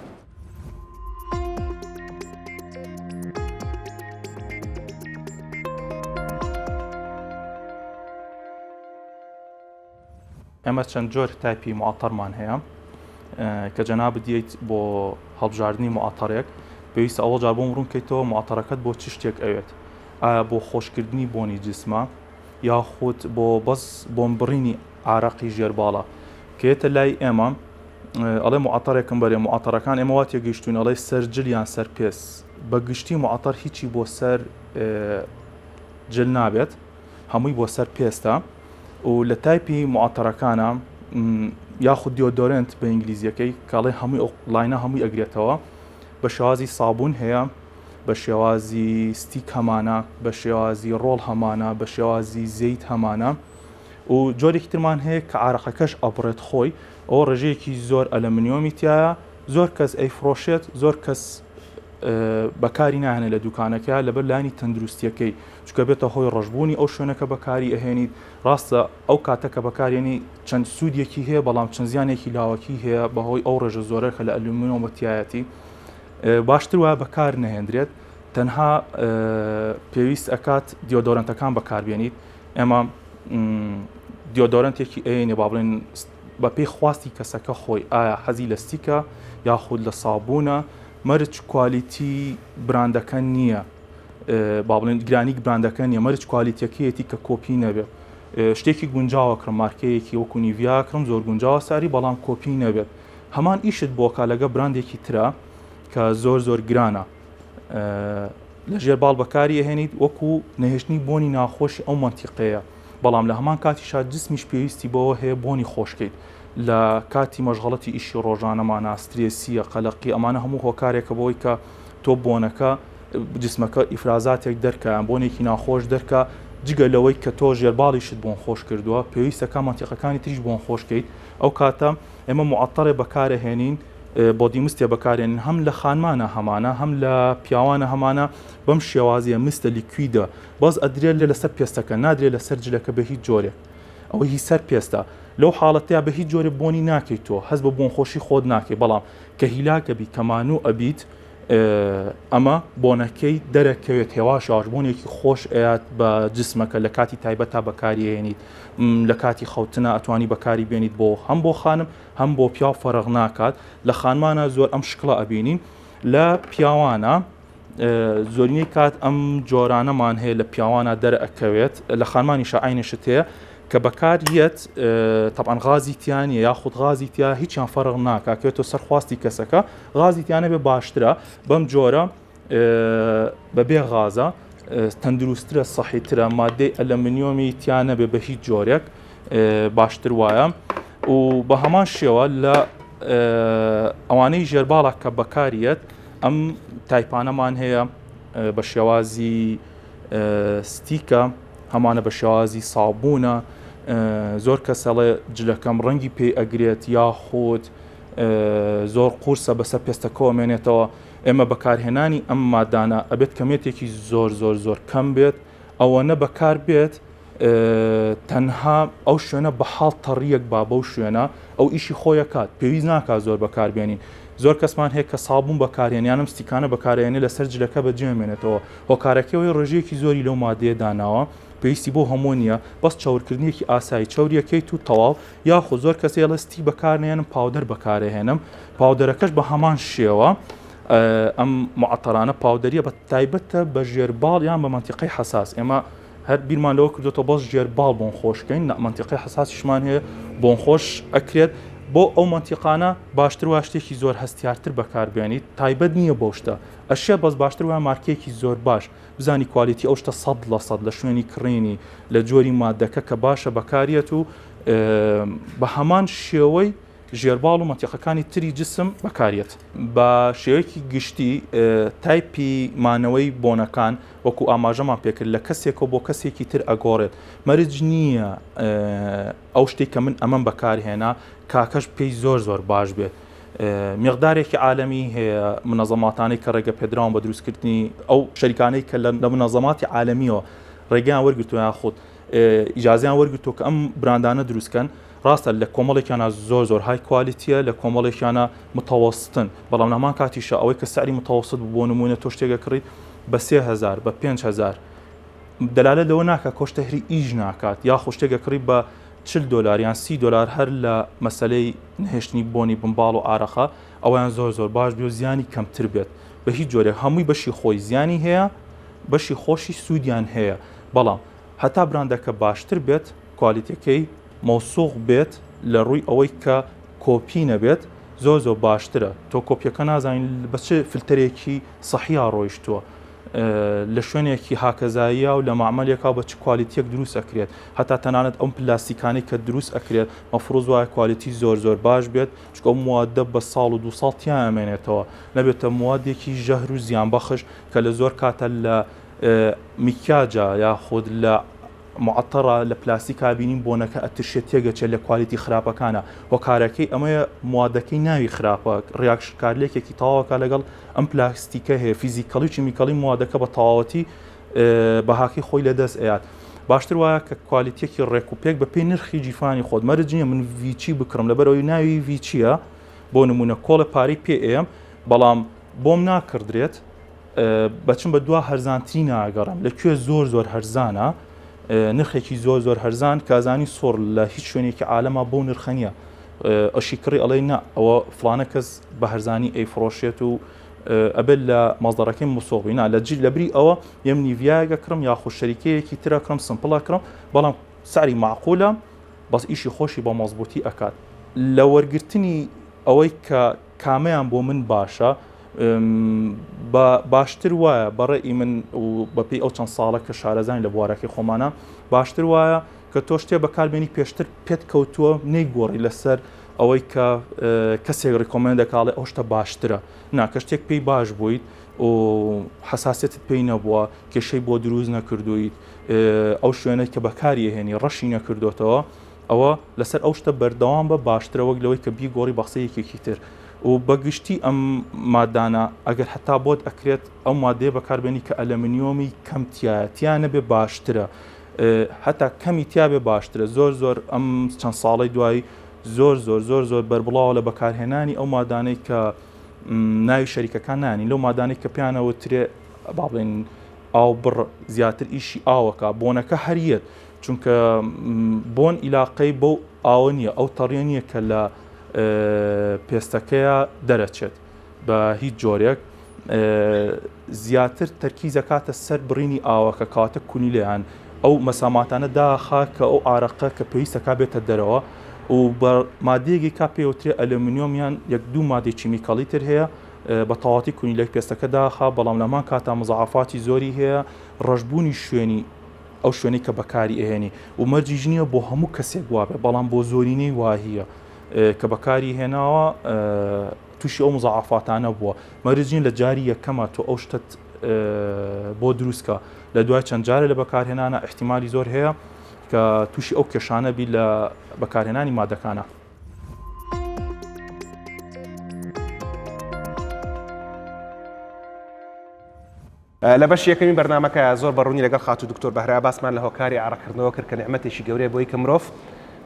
ئەمە چەند جۆر تایپی معتەرمان هەیە کە جەناب دیت بۆ هەڵبژاردننی معتەرێک پێویستە ئەوە جار بۆ ڕوونکەیتەوە معتەرەکەت بۆ چ شتێک ئەوێت ئایا بۆ خۆشکردنی بۆنی جسمە یاخود بۆ بەس بۆم بڕینی عارەقی ژێرباڵە کێتە لای ئێمە ئەڵێ معتەرێکم بەرێ معتەرەکان ئێمە وا تێگەیشتوین ئەڵێ سەرجل یان سەر پێس بە گشتی معتەر هیچی بۆ سەر جل نابێت هەمووی بۆ سەر پێستە و لە تایپی معتەرەکانە یاخود دیۆدۆرنت بە ئینگلیزیەکەی کاڵێ هەمووی لاینە هەمووی ئەگرێتەوە بە شێوازی سابوون هەیە بە شێوازی ستیک هەمانە بە شێوازی ڕۆڵ هەمانە بە شێوازی زەیت هەمانە و جۆرێکی ترمان هەیە کە عارەقەکەش ئەبڕێت خۆی ئەوە ڕێژەیەکی زۆر ئەلەمنیۆمی تایە زۆر کەس ئەیفرۆشێت زۆر کەس بەکاری ناهێنێت لە دوکانەکە لەبەر لانی تەندروستیەکەی چکە بێتە هۆی ڕەشبوونی ئەو شوێنەکە بەکاری ئەهێنیت ڕاستە ئەو کاتەکە بەکارێنی چەند سوودێکی هەیە بەڵام چەند زیانێکی لاوەکی هەیە بەهۆی ئەو ڕێژە زۆرە کە لە ئەلومینۆمەتیایەتی باشتر وایە بەکار نەهێنرێت تەنها پێویست ئەکات دیۆدۆرنتەکان بەکاربێنیت ئێمە دیۆدۆرنتێکی ئەینێ با بڵێن بە پێی خواستی کەسەکە خۆی ئایا حەزی لە ستیکە یاخود لە سابوونە مەرج کوالیتی براندەکە نییە با بڵێن گرانی براندەکە نییە مەرج کوالیتیەکەیەتی کە کۆپی نەبێت شتێکی گونجاوە کڕم مارکەیەکی وەکو نیڤیا کڕم زۆر گونجاوە ساری بەڵام کۆپی نەبێت هەمان ئیشت بۆکە لەگە براندێکی ترە کە زۆر گرانە لە ژێرباڵ بەکاری ئەهێنیت وەکو نەهێشتنی بۆنی ناخۆشی ئەو مەنتیقەیە بەڵام لە هەمان کاتیشا جسمیش پێویستی بەوە هەیە بۆنی خۆشکەیت لە کاتی مەشغەڵەتی ئیشی ڕۆژانەمانە سترێسیە قەلەقی ئەمانە هەموو هۆکارێکە بۆی کە تۆ بۆنەکە جسمەکە ئیفرازاتێک دەرکەیان بۆنێکی ناخۆش دەرکە جگە لەوەی کە تۆ ژێرباڵیشت بۆن خۆش کردووە پێویستەکە مەنتیقەکانی تریش بۆن خۆشکەیت ئەو کاتە ئێمە معتەرێ بەکارەهێنین بۆ دیمستێ بەکارێنین هەم لە خانمانە هەمانە هەم لە پیاوانە هەمانە بەم شێوازیە مستە لیکویدە باز ئەدرێت لەسەر پێستەکە نادرێت لەسەر جلەکە بە هیچ جۆرێک ئەوە هی سەر پێستە لەو حاڵەتەیە بە هیچ جۆرە بۆنی ناکەیت تۆ هەست بە بۆن خۆشی خۆت ناکەی بەڵام کە هیلاکە بی کەمانوو ئەبیت ئەمە بۆنەکەی دەرەکەوێت هێواش بۆنێکی خۆش ئەیات بە جسمەکە لە کاتی تایبەتا بەکاریێنیت لە کاتی خەوتنە ئەتوانی بەکاری بێنیت بۆ هەم بۆ خانم هەم بۆ پیا فەرق ناکات لە خانمانە زۆر ئەم شکڵە ئەبینین لە پیاوانە زۆرینەی کات ئەم جۆرانەمان هەیە لە پیاوانە دەرەکەوێت لە خانمانیشە عینشت هەیە کە بەکاریەت طبعاً غازی تیانە یاخود غازی تیا هیچیان فەرق ناکاتێتۆ سەرخواستی کەسەکە غازی تیانە بێ باشترە بەم جۆرە بەبێ غازە تەندروسترە سەحیترە مادەی ئەلەمنیۆمی تیانە بێ بە هیچ جۆرێک باشتر وایە و بە هەمان شێوە لە ئەوانەی ژێرباڵە کە بەکاریەت ئەم تایپانەمان هەیە بە شێوازی ستیکە هەمانە بە شێوازی سابوونە زۆر کەسەڵێ جلەکەم ڕەنگی پێ ئەگرێت یاخود زۆر قورسە بەسەر پێستەکەەوە مێنێتەوە ئێمە بەکارهێنانی ئەم مادانە ئەبێت کەمێتێکی زۆر کەم بێت ئەوە نە بەکار بێت تەنها ئەو شوێنە بە حاڵ تەڕیەک با بەو شوێنە ئەو ئیشی خۆیە کات پێویست ناکات زۆر بەکاربێنین زۆر کەسمان هەیە کە سابوون بەکارێنیانم ستیکانە بەکارێنێ لەسەر جلەکە بەجێمێنێتەوە هۆکارەکەەوەی ڕێژەیەکی زۆری لەو مادەیە داناوە پێویستی بۆ هەموو نییە بەس چاورکردنیەکی ئاسایی چاوریەکەیت و تەواو یاخۆ زۆر کەس ئێڵستی بەکارنێنم پاودەر بەکارهێنم پاودەرەکەش بە هەمان شێوە ئەم معتەرانە پاودەریە بە تایبەتە بە ژێرباڵ یان بە مەنتیقەی حەساس ئێمە هەر بیرمان لەوە کردوێتەوە بەس ژێرباڵ بۆن خۆشکەین منتیقی حساسیشمان هەیە بۆن خۆش ئەکرێت بۆ ئەو منتیقانە باشتر وا شتێکی زۆر هەستیارتر بەکاربێنیت تایبەت نییە بۆ شتە ئەشیا بەس باشتر وایە مارکێکی زۆر باش بزانی کوالیتی ئەو شتە 100% لە شوێنی کڕینی لە جۆری مادەکە کە باشە بەکارێت و بە هەمان شێوەی ژێرباڵ و منتیقەکانی تری جسم بەکارێت بە شێوەیەکی گشتی تایپی مانەوەی بۆنەکان وەکو ئاماژەمان پێکرد لە کەسێکەوە بۆ کەسێکی تر ئەگۆڕێت مەرج نییە ئەو شتێک کە من ئەمەم بەکارهێنا کاکەش پێی زۆر باش بێت مقدارێکی عالەمی هەیە منەظەماتانەی کە ڕێگە پێدراون بە دروستکردنی ئەو شەریکانەی کە لە منەظەماتی عالەمیەوە ڕێگەیان وەرگرتووە یان خۆت ئیجازیان وەرگرتووە کە ئەم براندانە دروستکەن ڕاستە لە کۆمەڵێکیانە زۆر های کوالیتیە لە کۆمەڵێکیانە متەوەستن بەڵام لەمان کاتیشە ئەوەی کە سعری متەوەست بۆ نمونە تۆ شتێکە کڕیت بە 3000 بە 5000 دەلالە لەوە ناکە کۆشتە هەری ئیژ ناکات یا خۆشتێکە کڕی بە $40 یان $30 هەر لە مەسلەی نهێشتنی بۆنی بمباڵ و ئارەخە ئەویان زۆر باش بێ و زیانی کەمتر بێت بە هیچ جۆرێک هەمووی بەشی خۆی زیانی هەیە بەشی خۆشی سوودیان هەیە بەڵام هەتا براندەکە باشتر بێت کوالیتەکەی مۆسوغ بێت لە ڕووی ئەوەی کە کۆپی نەبێت زۆر باشترە تۆ کۆپیەکە نازانین بە چه فلترێکی سەحیا ڕۆیشتووە لە شوێنێکی هاکەزاییە و لە معمەلێکا بە چ کوالیتیەک دروست ئەکرێت هەتا تەنانەت ئەم پلاستیکانی کە دروست ئەکرێت مەفروض وایە کوالیتی زۆر باش بێت چکە ئەو موادە بە ساڵ و 2 ساڵ تیان ئەمێنێتەوە نەبێتە موادێکی ژەهر و زیان بەخش کە لە زۆر کاتە لە میکیاجە یا خۆت لە معتەڕە لە پلاستیکا بینین بۆنەکە ئەترشێت تێگەچێت لە کوالیتی خراپەکانە وەکارەکەی ئەمەیە موادەکەی ناوی خراپە ڕیاکشکارلێکێکی تەواوەکە لەگەڵ ئەم پلاستیکە هەیە فیزیکەڵی و چیمیکەڵی موادەکە بە تەواوەتی بەهاکی خۆی لەدەست ئەیات باشتر وایە کە کوالیتێکی ڕێک و پێک بە پێی نرخی جیفانی خۆت مەرجینە من ڤیچی بکڕم لەبەرەوەی ناوی ڤیچیە بۆ نمونە کۆڵە پارەی پێ ئێم بەڵام بۆم ناکردرێت بەچم بە دوا هەرزانتری ناگەڕم لەکوێ زۆر هەرزانە نرخێکی زۆر هەرزان کازانی سۆڕ لە هیچ شوێنێکی عالەما بۆ نرخە نییە ئەشی کڕی ئەڵێ نا ئەوە فلانە کەس بە هەرزانی ئەیفرۆشێت و ئەبێت لە مەزدەڕەکەی مسۆغینا لە بری ئەوە یەم نیڤایەکە کڕم یا خۆشەریکەیەکی ترە کڕم سمپڵە کڕم بەڵام سعری معقولە بەس ئیشی خۆشی بە مەزبوطی ئەکات لە وەرگرتنی ئەوەی کە کامەیان بۆ من باشە باشتر وایە بەڕێی من و بەپی ئەو چەند ساڵە کە شارەزانی لە بوارەکەی خۆمانە باشتر وایە کە تۆ شتێ بەکاربێنی پێشتر پێت کەوتووە نەیگۆڕی لەسەر ئەوەی کە کەسێک ڕیکۆمەند دەکاڵێ ئەو شتە باشترە ناکە شتێک پێی باش بوویت و حساسیتت پێی نەبووە کێشەی بۆ دروست نەکردویت ئەو شوێنەی کە بەکاری هێنی ڕەشی نەکردوێتەوە ئەوە لەسەر ئەو شتە بەردەوام بە باشترە وەک لەوەی کە بیگۆڕی بە قسەیەکێکی تر و بەگشتی ئەم مادانە ئەگەر حتا بۆت ئەکرێت ئەو مادەیە بەکاربێنی کە ئەلەمنیۆمی کەمتیایەتیانە بێ باشترە هەتا کەمی تیا بێ باشترە زۆر ئەم چەند ساڵی دوایی زۆر بەربڵاوە لە بەکارهێنانی ئەو مادانەی کە ناوی شەریکەکان نانی لەو مادانەی کە پیانەوە ترێ با بڵێن ئاو بڕ زیاتر ئیشی ئاوەکە بۆنەکە هەریەت چونکە بۆن ئیلاقەی بەو ئاوە نییە ئەو تەڕیە نییە کە لە پێستەکەیە دەرەچێت بە هیچ جۆرێک زیاتر تەرکیز دەکاتە سەر بڕینی ئاوەکە کاتە کونی لێیان ئەو مەساماتانە داخا کە ئەو ئارەقە کە پێویستەکە بێتە دەرەوە و بە مادەیەکی کا پێوترێ ئەلومینیۆمیان 1-2 مادەی چیمیکەڵی تر هەیە بە تەواوەتی کونی لەک پێستەکە داخا بەڵام لەمان کاتا مزعافاتی زۆری هەیە ڕەشبوونی شوێنی ئەو شوێنەی کە بەکاری ئەهێنی و مەرجیش نییە بۆ هەموو کەسێک وابێ بەڵام بۆ زۆرینەی واهیە کە بەکاری هێناوە تووشی ئەو مزعافاتانە بووە مەرجین لە جاری یەکەمە تۆ ئەو شتت بۆ دروستکە لە دوای چەند جارە لە بەکارهێنانە احتیمالی زۆر هەیە کە تووشی ئەو کێشانە بی لە بەکارهێنانی مادەکانە. لە بەش یەکەمی بەرنامەکە زۆر بەڕوونی لەگەڵ خاتو دکتۆر بەهرا باسمان لە هۆکاری ئاڕەکردنەوە کرد کە نعمەتێکی گەورەیە بۆی کە مرۆڤ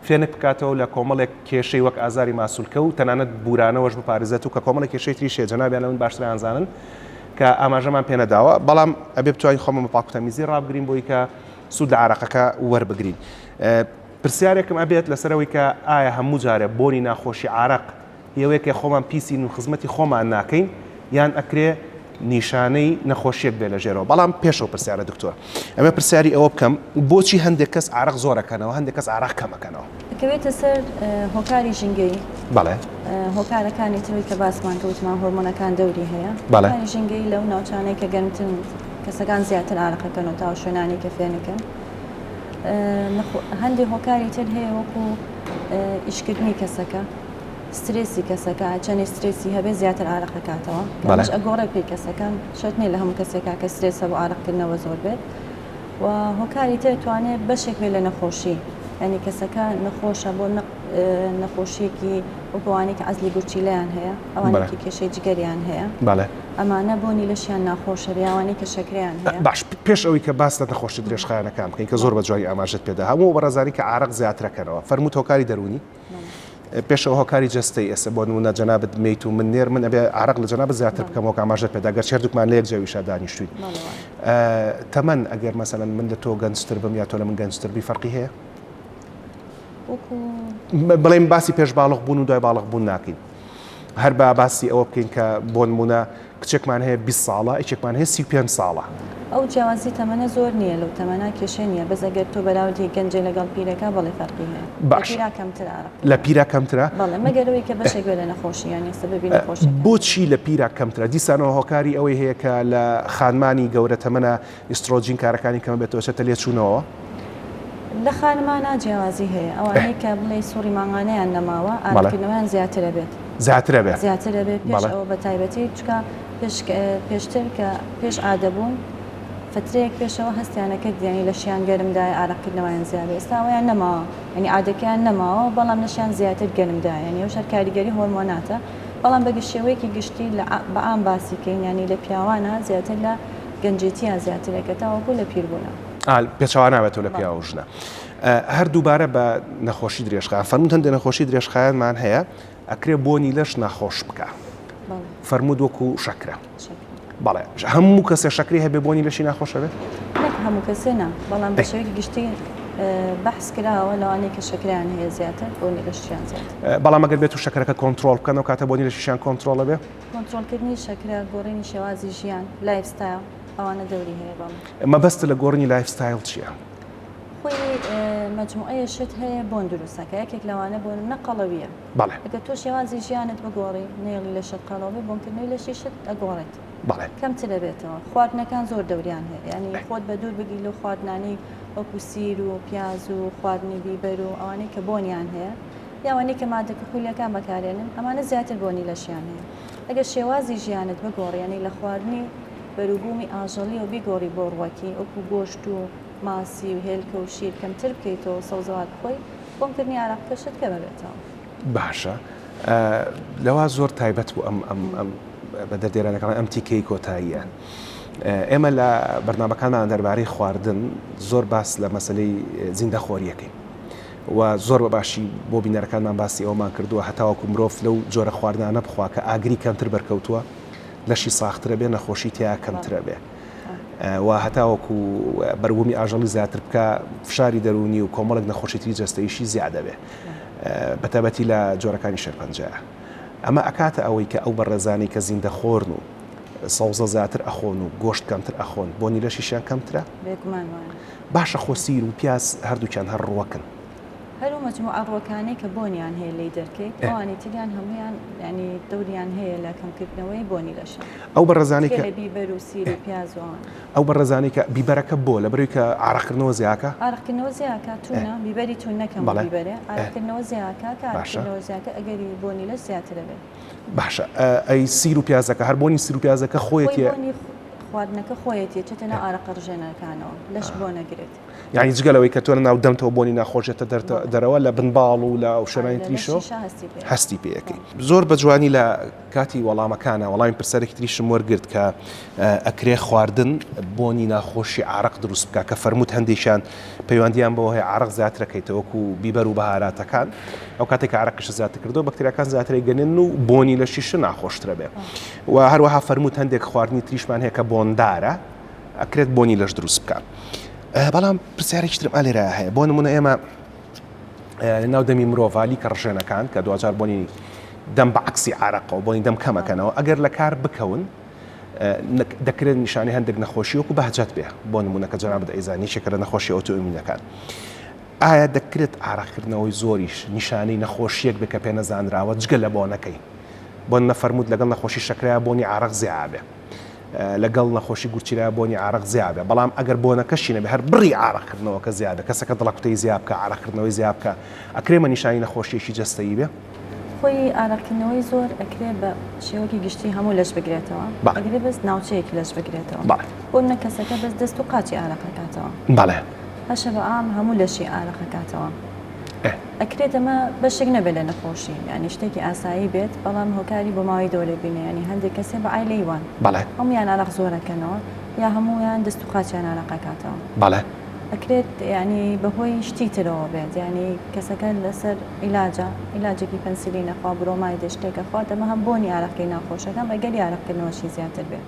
فێنک بکاتەوە لە کۆمەڵێک کێشەی وەک ئازاری ماسوولکە و تەنانەت بورانەوەش بپارێزێت و کە کۆمەڵێک کێشەی تریشێ جەنابیان لە من باشتر ئەزانن کە ئاماژەمان پێ نەداوە بەڵام ئەبێ بتوانین خۆمان بە پاکوتەمیزی ڕابگرین بۆی کە سوود لە عارەقەکە وەربگرین. پرسیارێکم ئەبێت لەسەرەوەی کە ئایا هەموو جارێ بۆنی ناخۆشی عارەق هێوەیەکە خۆمان پیسین و خزمەتی خۆمان ناکەین یان ئەکرێ نیشانەی نەخۆشیەک بێ لە ژێرەوە بەڵام پێشەوە پرسیارە دکتۆر ئەمە پرسیاری ئەوە بکەم بۆچی هەندێک کەس عارق زۆرەکەنەوە هەندێک کەس عارق کەمەکەنەوە دەکەوێتە سەر هۆکاری ژینگەی بەڵێ هۆکارەکانی تروی کە باسمان کەوتمان هۆرمۆنەکان دەوری هەیە بەڵێ هۆکاری ژینگەی لەو ناوچانەی کە گەرمترن کەسەکان زیاتر عارقەکەن و تا شوێنانی کە فێنەکەن هەندێک هۆکاری تر هەیە وەکو ئیشکردنی کەسەکە سترێسی کەسەکە چەندی سترێسی هەبێ زیاتر عارقەکاتەوە کەش ئەگۆڕە پێی کەسەکان شت نیە لە هەموو کەسێکا کە سترێسە بۆ عارقکردنەوە زۆر بێت و هۆکاری تر توانێت بەشێک بێ لە نەخۆشی ینی کەسەکە نەخۆشە بۆ نەخۆشیەکی وەکوانەی کە عەزلی گورچیلەیان هەیە ئەوانێکی کێشەی جگەریان هەیە ئەمانە بۆنی لەشیان ناخۆشە بیاوانی کە شەکریان هەیە باش پێش ئەوەی کە باس لە نەخۆشی درێژخایەنەکان بکەین کە زۆر بەجوای ئاماژت پێدا هەموو بەڕێزانی کە عارق زیاترەکەنەوە فەرمووت هۆکاری دەرونی پێشەوە هۆکاری جەستەی ئێستا بۆ نمونە جەنابەت مەیت و من نێر من ئەبێ عارق لە جەنابەت زیاتر بکەمەوە کە ئاماژت پێدا گەر چێردوکمان لە یەک جێویشە دانیشتوین تەمەن ئەگەر مەسەلەن من لە تۆ گەنجتر بم یا تۆ لە من گەنجتر بی فەرقی هەیە بڵێم باسی پێش باڵغ بوون و دوای باڵغ بوون ناکەین هەر بە باسی ئەوە بکەین کە بۆ نمونە کچێکمان هەیە 20 ساڵە ئیچێکمان هەیە 35 ساڵە ئەو جیاوازی تەمەنە زۆر نییە لەو تەمەنا کێشە نییە بەس ئەگەر تۆ بەراوردی گەنجێ لەگەڵ پیرەکە بەڵێ فەرقی هەیە باش لە پیرە کەمترە بەڵێ مەگەرەوەی کە بەشێک بێ لە نەخۆشییانی سەبەبی نەخۆشی بۆچی لە پیرە کەمترە دیسانەوە هۆکاری ئەوەی هەیە کە لە خانمانی گەورە تەمەنە ئیسترۆجین کارەکانی کەمە بێتەوە چێتە لێچوونەوە لە خانمانە جیاوازی هەیە ئەوانەی کە بڵێ سووری ماغانەیان نەماوە ئاکردنەوەیان زیاترە بێت زیاترە بێت زیاترە بێت پێش ئەوە بە تایبەتی چکە پێشتر کە پێش ئادەبوون فترەیەک پێشەوە هەستیانەکە دیانی لە شیان گەرمدای ئاراقکردنەوەیان زیاد ئێستاوەیان نەماوە ینی عادەکەیان نەماوە بەڵام لەشیان زیاتر گەرمدای ینی ئەو شەر کاریگەری هۆرمۆناتە بەڵام بە گشتیەوەیەکی گشتی بە ئام باسیکەین ینی لە پیاوانە زیاتر لە گەنجێتیان زیاترێکە تاوەکو لە پیربوونە پێچوان ناوێتەوە لە پیاوەژنە هەردووبارە بە نەخۆشی درێژخایان فەرمووت هەندێک نەخۆشی درێژخایانمان هەیە ئەکرێ بۆنی لەش ناخۆش بکە فەرموود وەکو شەکرە بەڵێ هەموو کەسێ شەکری هەبێ بۆنی لەشی ناخۆشە بێت هەموو کەسێ نا بەڵام بە شێوەیەکی گشتی بەحث کراوە لەوانەیە کە شەکریان هەیە زیاتر بۆنی لەشیان زیاتر بەڵام ئەگەر بێت و شەکرەکە کۆنتترۆل بکەنەوە کاتە بۆنی لەشیان کۆنتترۆڵە بێ کۆنتترۆلکردنی شەکرە گۆڕینی شێوازی ژیان لایفستایل ئەوانە دەوری هەیە بەڵام مەبەستە لە گۆڕنی لایفستایل چییە؟ خۆی مجموعەیە شت هەیە بۆن دروستەکە یەکێک لەوانە بۆن نەقەڵەویە بەڵێ ئەگەر تۆ شێوازی ژیانت بگۆڕی نێڵی لە شت قەڵەوی بۆنکردنەوەی لەشی شت ئەگۆڕێت بەڵێ کەمتر دەبێتەوە خواردنەکان زۆر دەوریان هەیە ینی خۆت بە دوور بگی لە خواردنانی وەکو سیر و پیاز و خواردنی بیبەر و ئەوانەی کە بۆنیان هەیە یاوانەی کە مادەکە خولەکان بەکارێنن ئەمانە زیاتر بۆنی لەشیان هەیە ئەگەر شێوازی ژیانت بگۆڕی ینی لە خواردنی بەروبوومی ئاژەڵی و بیگۆڕی بۆ ڕوەکی وەکو گۆشت و ماسی و هێلکە و شیر کەمتر بکەیتەوە سەوزەوات بخۆی بۆمکردنی ئاراقکەشت کە بەبێتەوە باشە لەوا زۆر تایبەت بوو ئەم بە دەردێرانەکان ئەم تیکەی کۆتاییە ئێمە لە بەرنامەکانمان دەربارەی خواردن زۆر باس لە مەسلەی زیندەخۆریەکەین و زۆر بە باشی بۆ بینەرەکانمان باسی ئەومان کردووە هەتاوەکو مرۆڤ لەو جۆرە خواردنانە بخوا کە ئاگری کەمتر بەرکەوتووە لەشی ساخترە بێ نەخۆشی تیا کەمترە بێ و هەتاوەکو بەرگومی ئاژەڵی زیاتر بکە فشاری دەرونی و کۆمەڵک نەخۆشیتری جەستەیشی زیادە بێ بەتابەتی لە جۆرەکانی شێرپەنجە ئەمە ئەکاتە ئەوەی کە ئەو بەڕێزانی کە زیندەخۆرن و سەوزە زیاتر ئەخۆن و گۆشت کەمتر ئەخۆن بۆنی لەشیشیان کەمترە باشە خۆسیر و پیاز هەردووکیان هەر ڕوەکن هەرو مجموعە ئەڕۆکانی کە بۆنیان هەیە لی دەرکەیت ئەوانی تریان هەمویان ینی دەوریان هەیە لە کەمکردنەوەی بۆنی لەشە ئەو بەڕێزانی کە بیبەر و سیر و پیازوان ئەو بەڕێزانی کە بیبەرەکە بۆ لە بەروی کە ئاراقکردنەوە زیاکە ئاراقکردنەوە زیاکە تونە بیبەری تون نەکەم بیبەرێ ئاراقکردنەوە زیاکە کارکردنەوە زیاکە ئەگەری بۆنی لەش زیاترە بێت باشە ئەی سیر و پیازەکە هەر بۆنی سیر و پیازەکە خۆیەتی خواردنەکە خۆیەتی چێتە ناو ئاراق ڕژێنەکانەوە لەش بۆ نەگرێت یعنی جگەلەوەی کە تۆ لە ناو دەمتەوە بۆنی ناخۆشێتە دەرەوە لە بنباڵ و لە شوێنانی تریشەوە هەستی پێەکەی زۆر بە جوانی لە کاتی وەڵامەکانە وەڵامی پرسەرێکی تریشم وەرگرت کە ئەکرێ خواردن بۆنی ناخۆشی عارق دروست بکە کە فەرمووت هەندێکیان پەیوەندیان بەوە هەیە عارق زیاترەکەیتەوە وەکو بیبەر و بەهاراتەکان ئەو کاتێک عارقش زیاتر کردەوە بەکتریاکان زیاترەی گەنێن و بۆنی لەشیش ناخۆشترە بێ و هەروەها فەرمووت هەندێک خواردنی تریشمان هەیە کە بۆندارە ئەکرێت بۆنی لەش دروست بکە بەڵام پرسیارێکترم ئالێرە هەیە بۆ نمونە ئێمە ناو دەمی مرۆڤالی کە ڕژێنەکان کە دوجار بۆنی دەم بە عکسی عارقەوە بۆنی دەم کەمەکەنەوە ئەگەر لە کار بکەون دەکرێت نیشانی هەندێک نەخۆشی وەکو بەهجەت بێ بۆ نمونەکە جەنابەت ئەیزانی شێکە لە نەخۆشی ئۆتۆئیمینەکان. ئایا دەکرێت ئاراقکردنەوەی زۆریش نیشانەی نەخۆشیەک بێ کە پێ نەزانراوە جگە لە بۆنەکەی بۆ نەفەرمووت لەگەڵ نەخۆشی شەکرەیە بۆنی ئارەق زیابێ لەگەڵ نەخۆشی گورچیرای بۆنی ئارەق زیابێ بەڵام ئەگەر بۆنەکەشی نەبێ هەر بڕی ئاراقکردنەوەکە زیادە کەسەکە دڵەکوتەی زیاب بکە ئاراقکردنەوەی زیاب بکە ئەکرێمە نیشانی نەخۆشیێکی جەستەیی بێ خۆی ئاراقکردنەوەی زۆر ئەکرێ بە شێوەکی گشتی هەموو لەش بگرێتەوە ئەگرێ بەس ناوچەیەکی لەش بگرێتەوە بۆ نە کەسەکە بەس دەست و قاچی ئاراقەکاتەوە بەڵێ هەشە بە ئام هەموو لەشی ئاراقەکاتەوە ئەکرێت ئەمە بەشێک نەبێت لە نەخۆشی ینی شتێکی ئاسایی بێت بەڵام هۆکاری بۆ ماوەی دەوڵێ بینێ ینی هەندێک کەسێ بە ئایلەیوان هەمویان ئاراق زۆرەکەنەوە یا هەمویان دەست و قاچیان ئاراقەکاتەوە ئەکرێت ینی بەهۆی شتی ترەوە بێت ینی کەسەکە لەسەر عیلاجێکی پەنسیلی نەخوا برۆمای دەشتێکە خوا دەمە هەم بۆنی ئاراقی ناخۆشەکەم ئەگەری ئاراقکردنەوەشی زیاتر بێت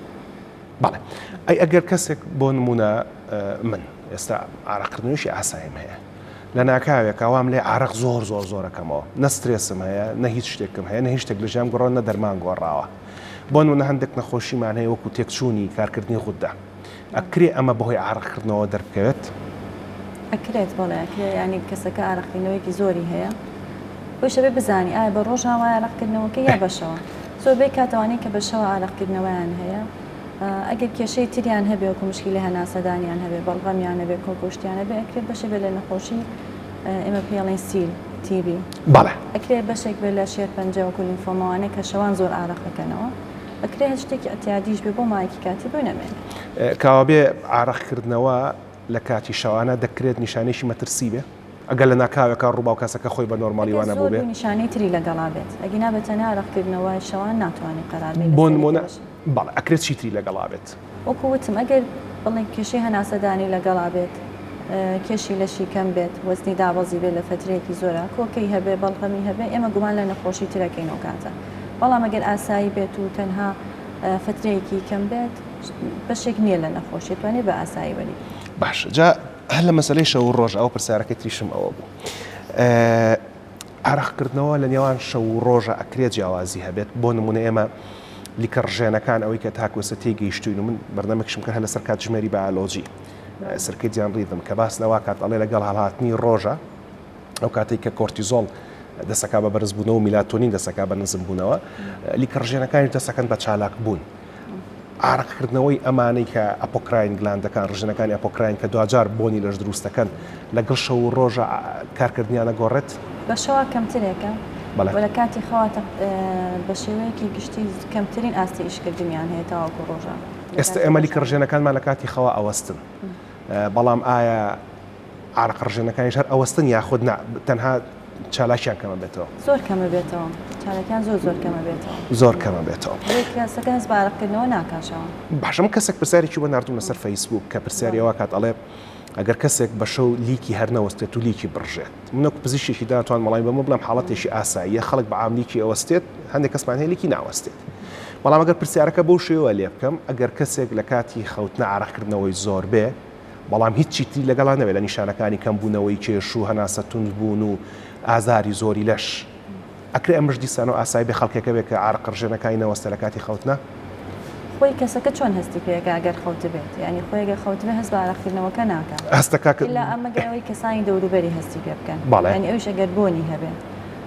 ئەی ئەگەر کەسێک بۆ نمونە من ئێستا ئاراقکردنەوەشی ئاسایم هەیە لە ناکاوێک ئەوام لێ عرق زۆر زۆرەکەمەوە نەسترێسم هەیە نە هیچ شتێکم هەیە نە هیچ شتێک لە ژیان گۆڕان نە دەرمان گۆڕاوە بۆ نمونە هەندێک نەخۆشیمان هەیە وەکو تێکچوونی کارکردنی غوددا ئەکرێ ئەمە بەهۆی عرقکردنەوە دەربکەوێت ئەکرێت بەڵێ ئەکرێت ینی کەسەکە ئاراقکردنەوەیکی زۆری هەیە بۆی شەبێ بزانی ئایا بە ڕۆژاوە ئاراقکردنەوەکە یا بەشەوە زۆربەی کاتەوانەی کە بەشەوە ئاراقکردنەوەیان هەیە ئەگەر کێشەی تریان هەبێ وەکو مشکلی هەناسەدانیان هەبێ بەڵغەمیان هەبێ کۆکۆشتیان هەبێ ئەکرێت بەشێ بێ لە نەخۆشی ئێمە پێڵێن سیل تیبی ئەکرێت بەشێک بێ لە شێرپەنجە وەکو لیمفۆماوانەی کە شەوان زۆر ئاراقەکەنەوە ئەکرێت هیچ شتێکی ئەتیادیش بێ بۆ مایەکی کاتی بۆی نەمێن کاوە بێ ئاراقکردنەوە لە کاتی شەوانە دەکرێت نیشانێکی مەترسی بێ ئەگەر لە ناکاوێکە ڕووباو کەسەکە خۆی بە نۆرمالیوانە بوو بێ نیشانەی تری لەگەڵا بێت ئەگینا بەتەنیا ئاراقکردنەوەی شەوان ناتوانێت قەرار بێت بۆ نمونە بەڵێ ئەکرێت چیتری لەگەڵا بێت وەکو وتم ئەگەر بڵێن کێشەی هەناسەدانی لەگەڵا بێت کێشی لەشی کەم بێت وەزنی دابەزی بێت لە فترەیەکی زۆرە کۆکەی هەبێ بەڵغەمی هەبێ ئێمە گومان لە نەخۆشی ترەکەینەوە کاتە بەڵام ئەگەر ئاسایی بێت و تەنها فترەیەکی کەم بێت بەشێک نییە لە نەخۆشی توانێت بە ئاسایی وەری باش جا هەر لە مەسەلەی شەو و ڕۆژ ئەو پرسیارەکەی تریشم ئەوە بوو ئاراقکردنەوە لە نێوان شەو و ڕۆژە ئەکرێت جیاوازی هەبێت بۆ نمونە ئێمە لیکە ڕژێنەکان ئەوەی کە تاکوێسە تێگەیشتوین و من بەردەمێکشم کە هە لەسەر کاتژمێری بایۆلۆجی سەرکەوتیان ڕیدم کە باس لەوا کات ئەڵێ لەگەڵ هەڵهاتنی ڕۆژە ئەو کاتێک کە کۆرتیزۆڵ دەسەکا بە بەرزبوونەوە و میلاتۆنین دەسەکا بە نزمبوونەوە لیکە ڕژێنەکانی دەسەکەن بە چالاک بوون ئاراقکردنەوەی ئەمانەی کە ئەپۆکراین گلاندەکان ڕژنەکانی ئەپۆکراین کە دوجار بۆنی لەش دروستەکەن لەگەڵ شەو و ڕۆژە کارکردنیانە گۆڕێت بەشەوە کەمترێکە لە کاتی خەواتە بە شێوەیەکی گشتی کەمترین ئاستی ئیشکردنیان هەیە تاواکو ڕۆژە ئێستا ئێمە لیکە ڕژێنەکانمان لە کاتی خەوا ئەوەستن بەڵام ئایا ئاراق ڕژێنەکانیش هەر ئەوەستن یاخود تەنها چالاکیان کەمە بێتەوە زۆر کەمە بێتەوە چالاکیان زۆر کەمە بێتەوە زۆر کەمە بێتەوە کەسەکە هەست بە ئاراقکردنەوە ناکاشەوە باشم کەسێک پرسیارێکی بۆ ناردوم لەسەر فەیسبوک کە پرسیاریەوە کات ئەڵێ ئەگەر کەسێک بە شەو لیکی هەرنەوەستێت و لیکی بڕژێت منەک پزیشێکی داتوان مەڵای بەمە بڵم حاڵەتێکی ئاساییە خەڵک بە عام لیکی ئەوەستێت هەندێک کەسمان هەیە لیکی ناوەستێت بەڵام ئەگەر پرسیارەکە بەو شێوە لێ بکەم ئەگەر کەسێک لە کاتی خەوتنە ئاراقکردنەوەی زۆر بێ بەڵام هیچ چیتری لەگەڵا نەوێت لە نیشانەکانی کەمبوونەوەی کێش و هەناسە توندبوون و ئازاری زۆری لەش ئەکرێ ئەمەش دیسانەوە ئاسایی بێ خەڵکێکە بێت کە ئاراق ڕژێنەکانی نەوەستە لە کاتی خەوتنە خۆی کەسەکە چۆن هەستی پێەکە ئەگەر خەوت بێت ینی خۆی ئەگەر خەوت بێت هەست بە ئاراقکردنەوەکە ناکات هەستەکە لە ئەمەگەرەوەی کەسانی دەوروبەری هەستی پێ بکەن ینی ئەوش ئەگەر بۆنی هەبێت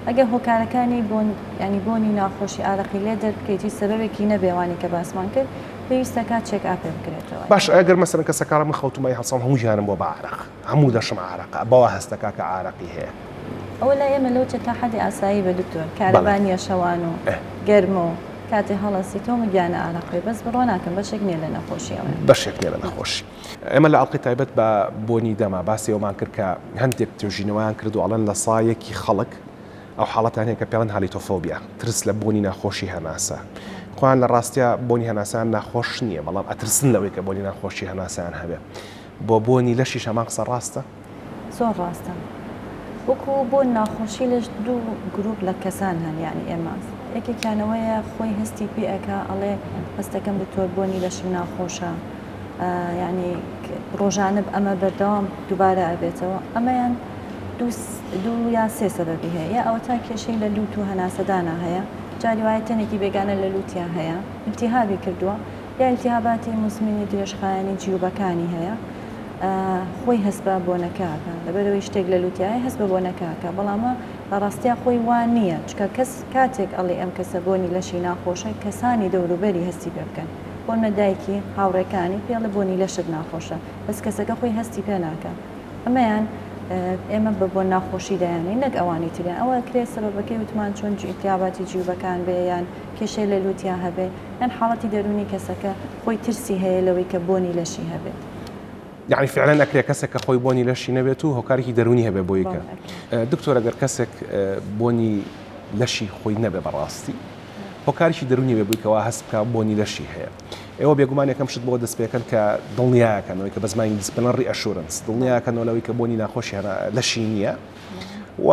ئەگەر هۆکارەکانی بۆن ینی بۆنی ناخۆشی ئاراقی لێ دەربکەیتی سەبەبێکی نەبێوانی کە باسمان کرد پێویستە کات چێک ئاپێ بکرێتەوە باش ئەگەر مەسەرەن کەسەکارە من خەوتمای هەسەڵ هەموو ژیانم بۆ بە ئاراق هەموو دەشم ئاراق بەوە هەستەکە کە ئاراقی هەیە ئەوە لای ئێمە لەو چێت تا حەدی ئاسایی بە دکتۆر کارەبانیە شەوان و گەرم و کاتێ هەڵەسی تۆمە گیانە ئاراقی بەس بڕۆ ناکەم بەشێک نییە لە نەخۆشی ئەوە بەشێک نییە لە نەخۆشی ئێمە لە ئەڵقی تایبەت بە بۆنی دەما باسی ئەومان کرد کە هەندێک توێژینەوەیان کرد و ئەڵەن لە سایەکی خەڵک ئەو حاڵەتان هەیە کە پێڵەن هالیتۆفۆبیا ترس لە بۆنی ناخۆشی هەناسە خۆیان لە ڕاستیە بۆنی هەناسان ناخۆش نییە بەڵام ئەترسن لەوەی کە بۆنی ناخۆشی هەناسیان هەبێ بۆ بۆنی لەشیش هەمان قسە ڕاستە زۆر ڕاستە وەکو بۆ ناخۆشی لەش دوو گروپ لە کەسان هەن یعنی ئێمە یەکێکیانەوەیە خۆی هەستی پێەکە ئەڵێ هەستەکەم دکتۆر بۆنی لەشم ناخۆشە یعنی ڕۆژانە ئەمە بەردەوام دووبارە ئەبێتەوە ئەمەیان دوو یا سێ سەبەبی هەیە یا ئەوە تا کێشەی لە لووت و هەناسەدانە هەیە جاری وایە تەنێکی بێگانە لە لووتیان هەیە التیهابی کردووە یا التیهاباتی مزمینی درێژخایانی جیوبەکانی هەیە خۆی هەست بە بۆنەکەکە لەبەرەوەی شتێک لە لوتیایە هەست بە بۆنەکەکە بەڵامە لە ڕاستیا خۆی وان نییە چکە کەس کاتێک ئەڵێ ئەم کەسە بۆنی لەشی ناخۆشە کەسانی دەوروبەری هەستی پێ بکەن بۆن مەدایکی هاوڕێکانی پێڵە بۆنی لەشت ناخۆشە بەس کەسەکە خۆی هەستی پێ ناکە ئەمەیان ئێمە بە بۆ ناخۆشی دایانەی نەک ئەوانی تریان ئەوە کرێ سەبەبەکەی وتمان چۆن ئیتیاباتی جیوبەکان بێ یان کێشەی لە لوتیا هەبێ یان حاڵەتی دەرونی کەسەکە خۆی ترسی هەیە لەوەی کە بۆنی لەشی هەبێت یعنی فعلا ئەکرێ کەسێک کە خۆی بۆنی لەشی نەبێت و هۆکارێکی دەرونی هەبێ بۆیکە دکتۆر ئەگەر کەسێک بۆنی لەشی خۆی نەبێ بەڕاستی هۆکارێکی دەرونی بێ بوویکەوە هەست بکە بۆنی لەشی هەیە ئێوە بێگومان یەکەم شت بۆ دەست پێکەن کە دڵنیاکەنەوەی کە بە زمانی دیسپلنەری ئەشورنس دڵنیاکەنەوەی کە بۆنی ناخۆشی لەشی نییە و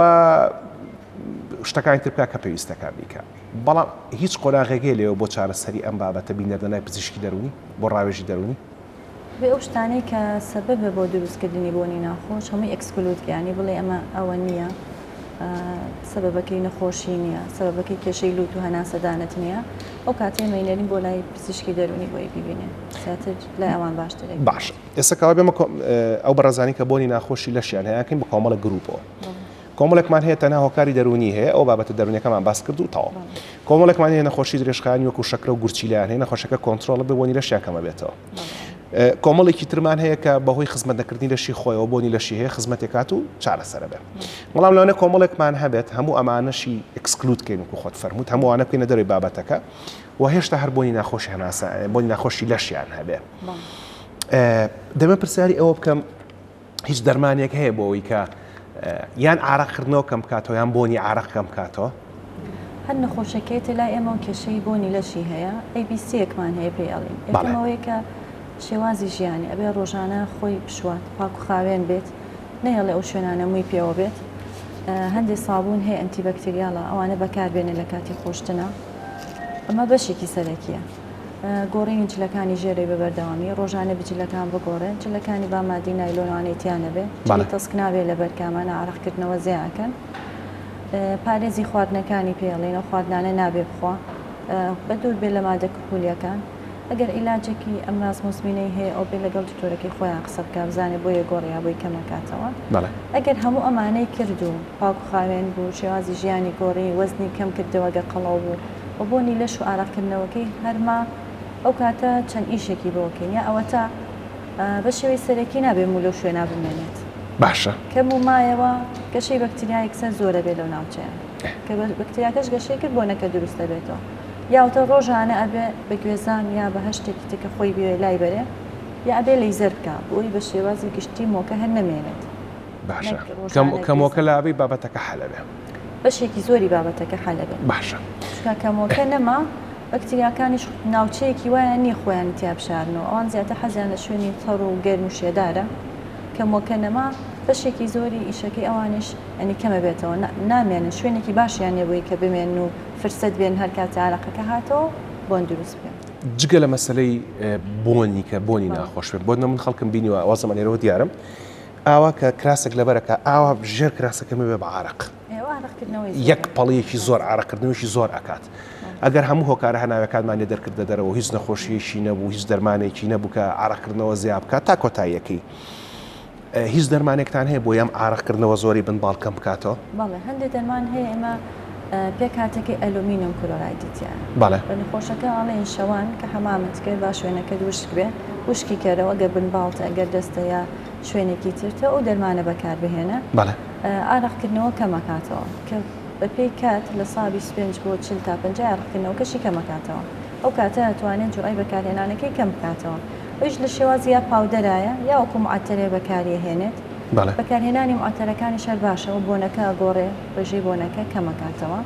شتەکانی تر بکە کە پێویستەکان بیکە بەڵام هیچ قۆراغێگەی لێەوە بۆ چارەسەری ئەم بابەتە بینەردەنای پزیشکی دەرونی بۆ ڕاوێژی دەرونی بێ ئەو شتانەی کە سەبەبە بۆ دروستکردنی بۆنی ناخۆش هەمووی ئەکسکلودگیانی بڵێ ئەمە ئەوە نییە سەبەبەکەی نەخۆشی نییە سەبەبەکەی کێشەی لوت و هەناسەدانت نییە ئەو کاتێ مەینەرین بۆ لای پزیشکی دەرونی بۆی ببینێ ساتر لای ئەوان باشترێک باش ئێستاکەوە بێمە ئەو بەڕێزانی کە بۆنی ناخۆشی لەشیان هەیەکەین بە کۆمەڵە گروپەوە کۆمەڵێکمان هەیە تەنها هۆکاری دەرونی هەیە ئەو بابەتە دەرونیەکەمان باس کرد و تەواو کۆمەڵێکمان هەیە نەخۆشی درێژخایانی وەکو شەکرە و گورچیلیان هەیە نەخۆشەکە کۆنتترۆڵ بێ بۆنی لەشیان کەمە بێتەوە کۆمەڵێکی ترمان هەیە کە بەهۆی خزمەت نەکردنی لەشی خۆیەوە بۆنی لەشی هەیە خزمەتێکات و چارەسەرە بێ بەڵام لەوانە کۆمەڵێکمان هەبێت هەموو ئەمانەشی ئەکسکلودکەین و خۆت فەرمووت هەمووانە بکەینە دەروی بابەتەکە و هێشتا هەر بۆنی ناخۆشی هەناسە بۆنی ناخۆشی لەشیان هەبێ دەمە پرسیاری ئەوە بکەم هیچ دەرمانێک هەیە بۆ ئەوەی کە یان ئارەقکردنەوە کەم بکاتەوە یان بۆنی ئارەق کەم بکاتەوە هەر نەخۆشەکەیتە لای ئێمە و کێشەی بۆنی لەشی هەیە ئەیبیسیەکمان هەیە پێی ئەڵین یەکەمەوەی کە شێوازی ژیانی ئەبێ ڕۆژانە خۆی بشوات پاک و خاوێن بێت نەیەڵێ ئەو شوێنانە مووی پێوە بێت هەندێک سابوون هەیە ئەنتیبەکتریاڵە ئەوانە بەکاربێنێ لە کاتی خۆشتنە ئەمە بەشێکی سەرەکیە گۆڕینی جلەکانی ژێرەی بەبەردەوامی ڕۆژانە بجلەکان بگۆڕێن جلەکانی با مادی نایلۆنوانەی تیانە بێت تەسک نابێت لە بەرکامانە ئارەقکردنەوە زیاکەن پارێزی خواردنەکانی پێڵێنە خواردنانە نابێ بخوا بە دوور بێت لە مادە کحولیەکان ئەگەر ئیلاجێکی ئەمراز مزمینەی هەیە ئەو بێ لەگەڵ دکتۆرەکەی خۆیان قسە بکە بزانێ بۆیە گۆڕیا بۆی کەمەکاتەوە ئەگەر هەموو ئەمانەی کرد و پاک و خاوێن بوو شێوازی ژیانی گۆڕی وەزنی کەم کردەوە گە قەڵەو بوو و بۆنی لەش و ئارەقکردنەوەکەی هەرما ئەو کاتە چەند ئیشێکی بۆکەین یا ئەوە تا بە شێوەی سەرەکی نابێ و لەو شوێنە بمێنێت باشە کەم و مایەوە گەشەی بەکتریا یەکسەر زۆرە بێت لەو ناوچەیە کە بەکتریاکەش گەشەی کرد بۆنەکە دروستە بێتەوە یاوتە ڕۆژانە ئەبێ بە گوێزان یا بە هەشتێکی تکە خۆی بێ لای بەرێ یا ئەبێ لەیزەر بکە بۆی بە شێوازی گشتی مۆکە هەر نەمێنێت باشە کەمۆکە لاوی بابەتەکە حەلەبێ بەشێکی زۆری بابەتەکە حەلەبێ باشە کەمۆکە نەما بەکتریاکانیش ناوچەیەکی وایە نیە خۆیان تیابشارنەوە ئەوان زیاتر حەزیان لە شوێنی تەڕ و گەرم و شێدارە کەمۆکە نەما بەشێکی زۆری ئیشەکەی ئەوانش ئەنی کەمە بێتەوە نامێنن شوێنێکی باشیان نێبووی کە بمێن و فرسەت بێن هەر کاتی علاقەکە هاتەوە بۆن دروست بێن جگە لە مەسلەی بۆنی کە بۆنی ناخۆش بێت بۆ من خەڵکم بینیوە وازم ئەێرەوە دیارم ئاوا کە کراسێک لەبەرەکە ئاوا ژێر کراسەکەمە بێ بە عارق یەک پەڵەیەکی زۆر عارەقکردنەوەشی زۆر ئەکات ئەگەر هەموو هۆکارە هەناوەکانمانێ دەرکردە دەرەوە هیچ نەخۆشیەشی نەبوو هیچ دەرمانێکی نەبوو کە عارەقکردنەوە زیاد بکات تا کۆتاییەکەی هیچ دەرمانێکتان هەیە بۆ یەم ئارەقکردنەوە زۆری بنباڵکەم بکاتەوە بەڵێ هەندێک دەرمان هەیە ئێمە پێکاتەکەی ئەلومینیۆم کلۆرایدیتیان بە نەخۆشەکە ئاڵێن شەوان کە حەمامت کرد با شوێنەکە وشک بێ وشکی کەرەوە گە بنباڵتە ئەگەر دەستە یا شوێنێکی ترتە ئەو دەرمانە بەکاربهێنە ئارەقکردنەوە کەمەکاتەوە کە بەپێی کات لە سابی سپێنج بۆ 40 تا 50 ئارەقکردنەوەکەشی کەمەکاتەوە ئەو کاتە ئەتوانێت جوڕای بەکارهێنانەکەی کەم بکاتەوە ئەوش لە شێوازی یا پاودەرایە یا وەکو معتەرێ بەکاریهێنێت بەکارهێنانی معتەرەکانی شەر باشەوە بۆنەکە گۆڕێ ڕێژەی بۆنەکە کەمەکاتەوە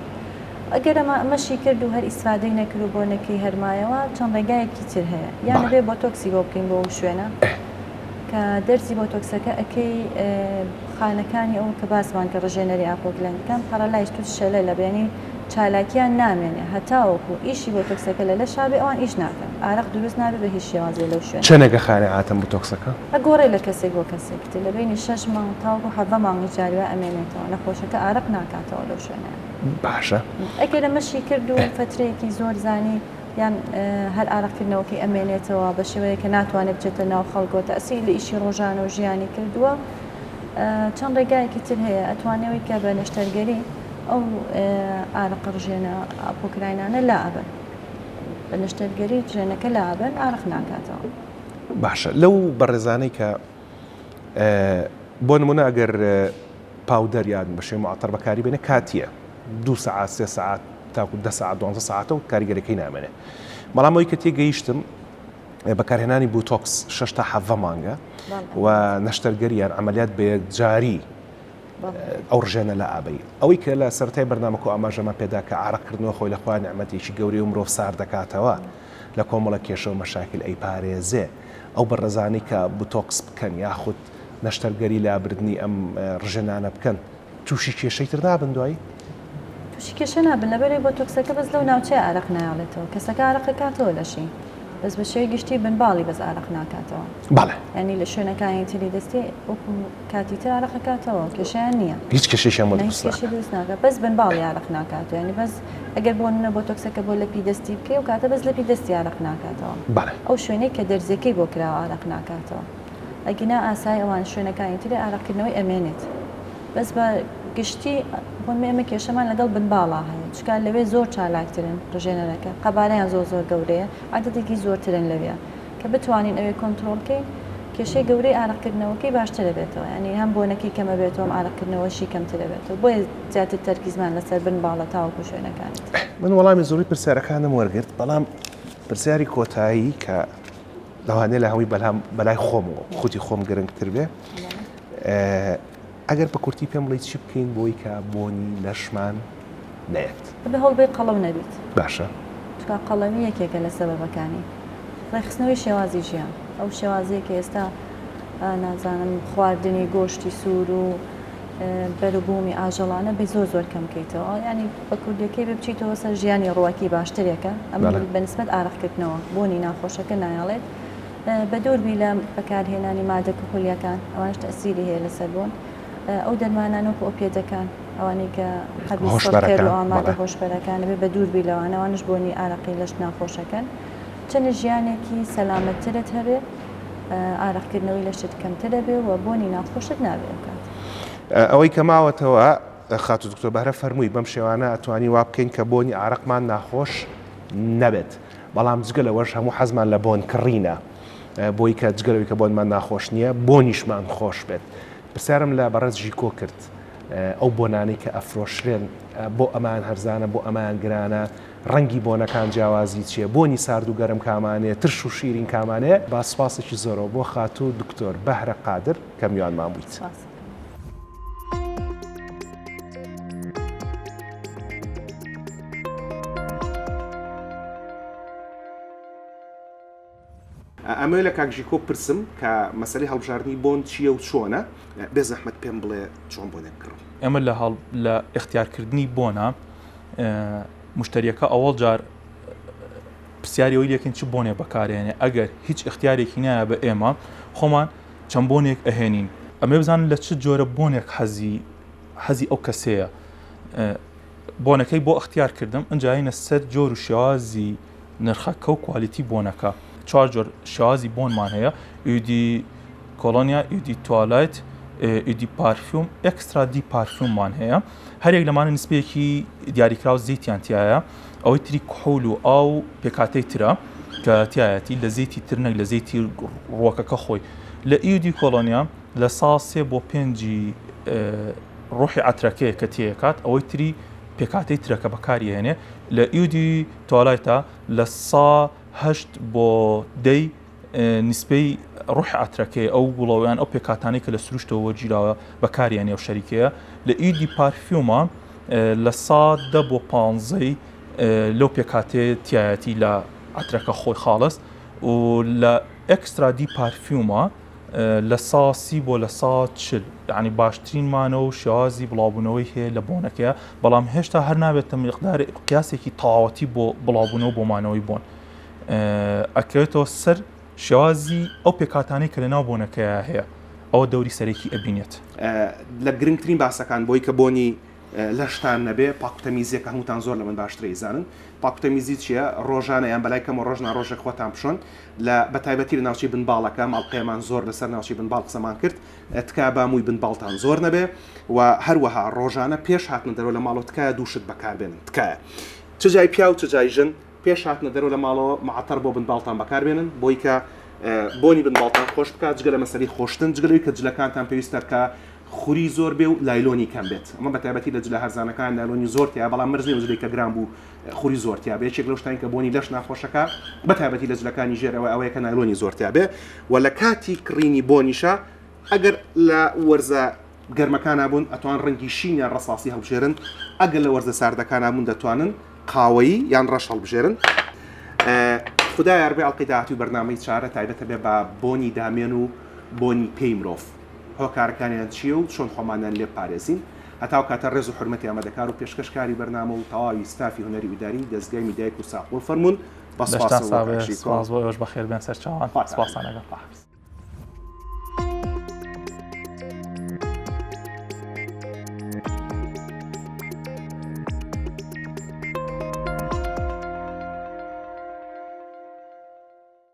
ئەگەر ئەمەشی کرد و هەر ئیسفادەی نەکرد و بۆنەکەی هەرمایەوە چەند ڕێگایەکی تر هەیە یان نەبێ بۆتۆکسی بۆ بکەین بۆ شوێنە کە دەرزی بۆتۆکسەکە ئەەکەی خانەکانی ئەو کە باسمان کە ڕژێنەری ئاپۆکلەنەکان پەڕەلایش توت شەلە لە بێنی چالاکیان نامێنێ هەتاوەکو ئیشی بۆتۆکسەکە لە لە شابێ ئەوان ئیش ناکەن ئارەق دروست نابێت بە هیچ شێوازێ لەو شوێن چەنێگە خانە ئاتەم بۆتۆکسەکە ئەگۆڕێ لە کەسێک بۆ کەسێکتر لە بینی 6 مانگ تاوەکو 7 مانگی جاریوە ئەمێنێتەوە نەخۆشەکە ئارەق ناکاتەوە لەو شوێنە باشە ئەگەر ئەمەشی کرد و فترەیەکی زۆر زانی یان هەر ئاراقکردنەوەکەی ئەمێنێتەوە بە شێوەیە کە ناتوانێت بچێتە ناو خەڵکۆ تەسی لە ئیشی ڕۆژانە و ژیانی کردووە چەند ڕێگایەکی تر هەیە ئەتوانەوەی کە بە نەشتەرگەری ئەو ئارەق ڕژێنە ئاپۆکراینانە لا ئەبن بە نەشتەرگەری ژێنەکە لا ئەبن ئارەق ناکاتەوە. باشە لەو بەڕێزانەی کە بۆ نمونە ئەگەر پاودەر یان بە شێوەی معتەر بەکاری بێنە کاتیە 2 ساعات 3 ساعات تاکو 10 ساعت 12 ساعتە و کاریگەرەکەی نامێنێ. بەڵام ئەوەی کە تێگەیشتم بەکارهێنانی بوتۆکس 6 تا 7 مانگە و نەشتەرگەریان عملیات بێجاری ئەو ڕژێنە لە ئابەی ئەوەی کە لە سەرەتای بەرنامەکە ئاماژەمە پێدا کە ئارەقکردنەوە خۆی لەخوا نعمەتێکی گەورەی و مرۆڤ سار دەکاتەوە لە کۆمەڵە کێشە و مەشاکل ئەی پارێزێ ئەو بەڕێزانەی کە بوتۆکس بکەن یاخود نەشتەرگەری لابردنی ئەم ڕژێنانە بکەن تووشی کێشەی تر نابن دوایی؟ تووشی کێشە نابن لەبەرەوەی بۆتۆکسەکە بەس لەو ناوچەی ئارەق نایڵێتەوە کەسەکە ئارەق کاتەوە لەشی بەس بە شێوەی گشتی بنباڵی بەس ئارەق ناکاتەوە. بەڵێ ینی لە شوێنەکانی تری دەستی وەکو کاتی تر ئارەق کاتەوە کێشیان نییە هیچ کێشەیشیان کێشی دروست ناکات بەس بنباڵی ئارەق ناکاتەوە ینی بەس ئەگەر بۆ نە بۆتۆکسەکە بۆ لەپی دەستی بکەی و کاتە بەس لەپی دەستی ئارەق ناکاتەوە. بەڵێ ئەو شوێنەی کە دەرزەکەی بۆ کراوە ئارەق ناکاتەوە ئەگینا ئاسای ئەوان شوێنەکانی تری ئارەقکردنەوەی ئەمێنێت بەس بە گشتی بۆمە ئێمە کێشەمان لەگەڵ بنباڵا هەیە چکار لەوێ زۆر چالاکترن ڕژێنەرەکە قەبارەیان زۆر گەورەیە عادەتێکی زۆرترن لەوێ کە بتوانین ئەوێ کۆنتترۆلکەین کێشەی گەورەی ئارەقکردنەوەکەی باشتر دەبێتەوە ینی هەم بۆنەکەی کەمە بێتەوە ئارەقکردنەوەشی کەمتر دەبێتەوە بۆیە زیاتر تەرکیزمان لەسەر بنباڵە تاوەکو شوێنەکانی من وەڵامی زۆری پرسیارەکانم وەرگرت بەڵام پرسیاری کۆتایی کە لەوانەیە لە هەمووی بەلای خۆمەوە خوتی خۆم گرنگتر بێ ئەگەر بە کورتی پێم بڵێیت چی بکەین بۆی کە بۆنی لەشمان نەیەت بە هەڵبێ قەڵەو نەبیت باشە چکە قەڵەمی یەکێکە لە سەبەبەکانی ڕێخستنەوەی شێوازی ژیان ئەو شێوازەیە کە ئێستا نازانم خواردنی گۆشتی سوور و بەروبوومی ئاژەڵانە بە زۆر کەم بکەیتەوە ینی بە کوردەکەی بێ بچیتەوە سەر ژیانی ڕۆکی باشترێکە ئەم بەنسبەت ئارەقکردنەوە بۆنی ناخۆشەکە نایڵێت بە دووربی لە بەکارهێنانی مادە کحولیەکان ئەوانش تەسیری هەیە لەسەر بۆن ئەو دەرمانان وەکو ئۆپیۆدەکان ئەوانەی کە هەبیسەکەر و ئامادە هۆشبەرەکانە بێ بە دووربی لەوانە ئەوانش بۆنی ئارەقی لەش ناخۆشەکەن چەند ژیانێکی سەلامەتترت هەبێ ئارەقکردنەوەی لەشت کەمتر دەبێ و بۆنی ناخۆشت نابێ بکات. ئەوەی کە ماوەتەوە خاتو دکتۆر بەهرە فەرمووی بەم شێوانە ئەتوانی وا بکەین کە بۆنی ئارەقمان ناخۆش نەبێت بەڵام جگە لەوەش هەموو حەزمان لە بۆن کڕینە بۆی کە جگەلەوەی کە بۆنمان ناخۆش نییە بۆنیشمان خۆش بێت. پرسیارم لە بەڕێز ژیکۆ کرد ئەو بۆنانەی کە ئەفرۆشرێن بۆ ئەمان هەرزانە بۆ ئەمان گرانە ڕەنگی بۆنەکان جیاوازی چییە بۆنی سارد و گەرم کامانەیە ترش و شیرین کامانەیە با سپاسێکی زۆرەوە بۆ خاتوو دکتۆر بەهرە قادر کە میوانمان بوویت. ئەمە لە کاکژیکۆ پرسم کە مەسەلەی هەڵبژاردننی بۆن چییە و چۆنە بێ زەحمەت پێم بڵێ چۆن بۆنێک کڕم. ئەمە لە اختیارکردنی بۆنە مشتریەکە ئەوەڵ جار پرسیاری ئەوی لێکن چ بۆنێ بەکارێنێ ئەگەر هیچ اختیارێکی نایە بە ئێمە خۆمان چەند بۆنێک ئەهێنین ئەمێ بزانن لە چ جۆرە بۆنێک حەزی ئەو کەسەیە بۆنەکەی بۆ اختیار کردم ئەنجاینە سەر جۆر و شێوازی نرخەکە و کوالیتی بۆنەکە 4 جۆر شێوازی بۆنمان هەیە ئیدی کۆلۆنیا ئیدی توالایت ئیدی پارفیوم ئەکسترا دی پارفیوممان هەیە هەرێک لەمانە نسبەیەکی دیاریکراوە زەیتیان تایە ئەوەی تری کوحول و ئاو پێکاتەی ترە کە تایەتی لە زەیتی ترنەک لە زەیتی ڕۆکەکە خۆی لە ئیدی کۆلۆنیا لە سا 3 بۆ 5 ڕۆحی عەترەکەیە کە تێکات ئەوەی تری پێکاتەی ترەکە بەکاریهێنێ لە ئیدی توالایتە لە سا 8 بۆ 10 نسبەی ڕۆحی عەترەکەی ئەو گوڵەوەیان ئەو پێکاتانەی کە لە سروشتەوە گیراوە بەکاریێنێ و شەریکەیە لە ئیدی پارفیومە لە سا 10 بۆ 15 لەو پێکاتێ تایەتی لە عەترەکە خۆی خاڵست و لە ئەکسترا دی پارفیومە لە سا 30 بۆ لە سا 40 یعنی باشترینمانە و شێوازی بڵاوبوونەوەی هەیە لە بۆنەکەیە بەڵام هێشتا هەر نابێتە مقدار قیاسێکی تەواوەتی بۆ بڵاوبوونەوە بۆمانەوەی بۆن ئەکەوێتەوە سەر شێوازی ئەو پێکاتانەی کە لە ناو بۆنەکەیە هەیە ئەوە دەوری سەرێکی ئەبینێت لە گرنگترین باسەکان بۆی کە بۆنی لەشتان نەبێ پاکوتەمیزیەکە هەمووتان زۆر لە من باشترە زانن پاکوتەمیزی چییە ڕۆژانە یان بەلایکەم و ڕۆژنا ڕۆژێک خۆتان بشۆن لە بەتایبەتی لە ناوچی بنباڵەکە ماڵقەیەمان زۆر لەسەر ناوچی بنباڵ قسەمان کرد تکا بامووی بنباڵتان زۆر نەبێ و هەروەها ڕۆژانە پێش هاتنە دەرەوە لە ماڵەوە تکایە دووشت بەکاربێنن تکایە چ جای پیا و چ جای ژن پێش هاتنە دەرەوە لە ماڵەوە معتەر بۆ بنباڵتان بەکاربێنن بۆی کە بۆنی بنباڵتان خۆش بکات جگە لە مەسەری خۆشتن جگەلەوەی کە جلەکانتان پێویستە کە خوری زۆر بێ و لایلۆنی کەم بێت ئەمە بەتایبەتی لە جلە هەرزانەکان لایلۆنی زۆرتیا بەڵام مرزی و جلەی کە گران بوو خوری زۆرتیا بێ یەکێک لەو شتانی کە بۆنی لەش ناخۆشەکە بەتایبەتی لە جلەکانی ژێرەوە ئەوەیە کە نایلۆنی زۆرتیا بێ و لە کاتی کڕینی بۆنیشە ئەگەر لە وەرزە گەرمەکان بوون ئەتوان ڕەنگی شینیان ڕەساسی هەڵبژێرن ئەگەر لە وەرزە ساردەکان بوون دەتوانن قاوەیی یان ڕەش هەڵبژێرن خدای یار بێ ئەڵقەی داهاتووی بەرنامەی چارە تایبەتە بێ بە بۆنی دامێن و بۆنی پێی مرۆڤ هۆکارەکانیان چییە و چۆن خۆمانیان لێ پارێزین هەتاو کاتە ڕێز و حرمەتی ئامادەکار و پێشکەشکاری بەرنامە و تەواوی ستافی هونەری ویداری دەستگای میدیای کورساقۆ فەرموون بەسپاس سپاس بۆ ئێوەش بەخێر بێن سەر چاوان سپاسانەگە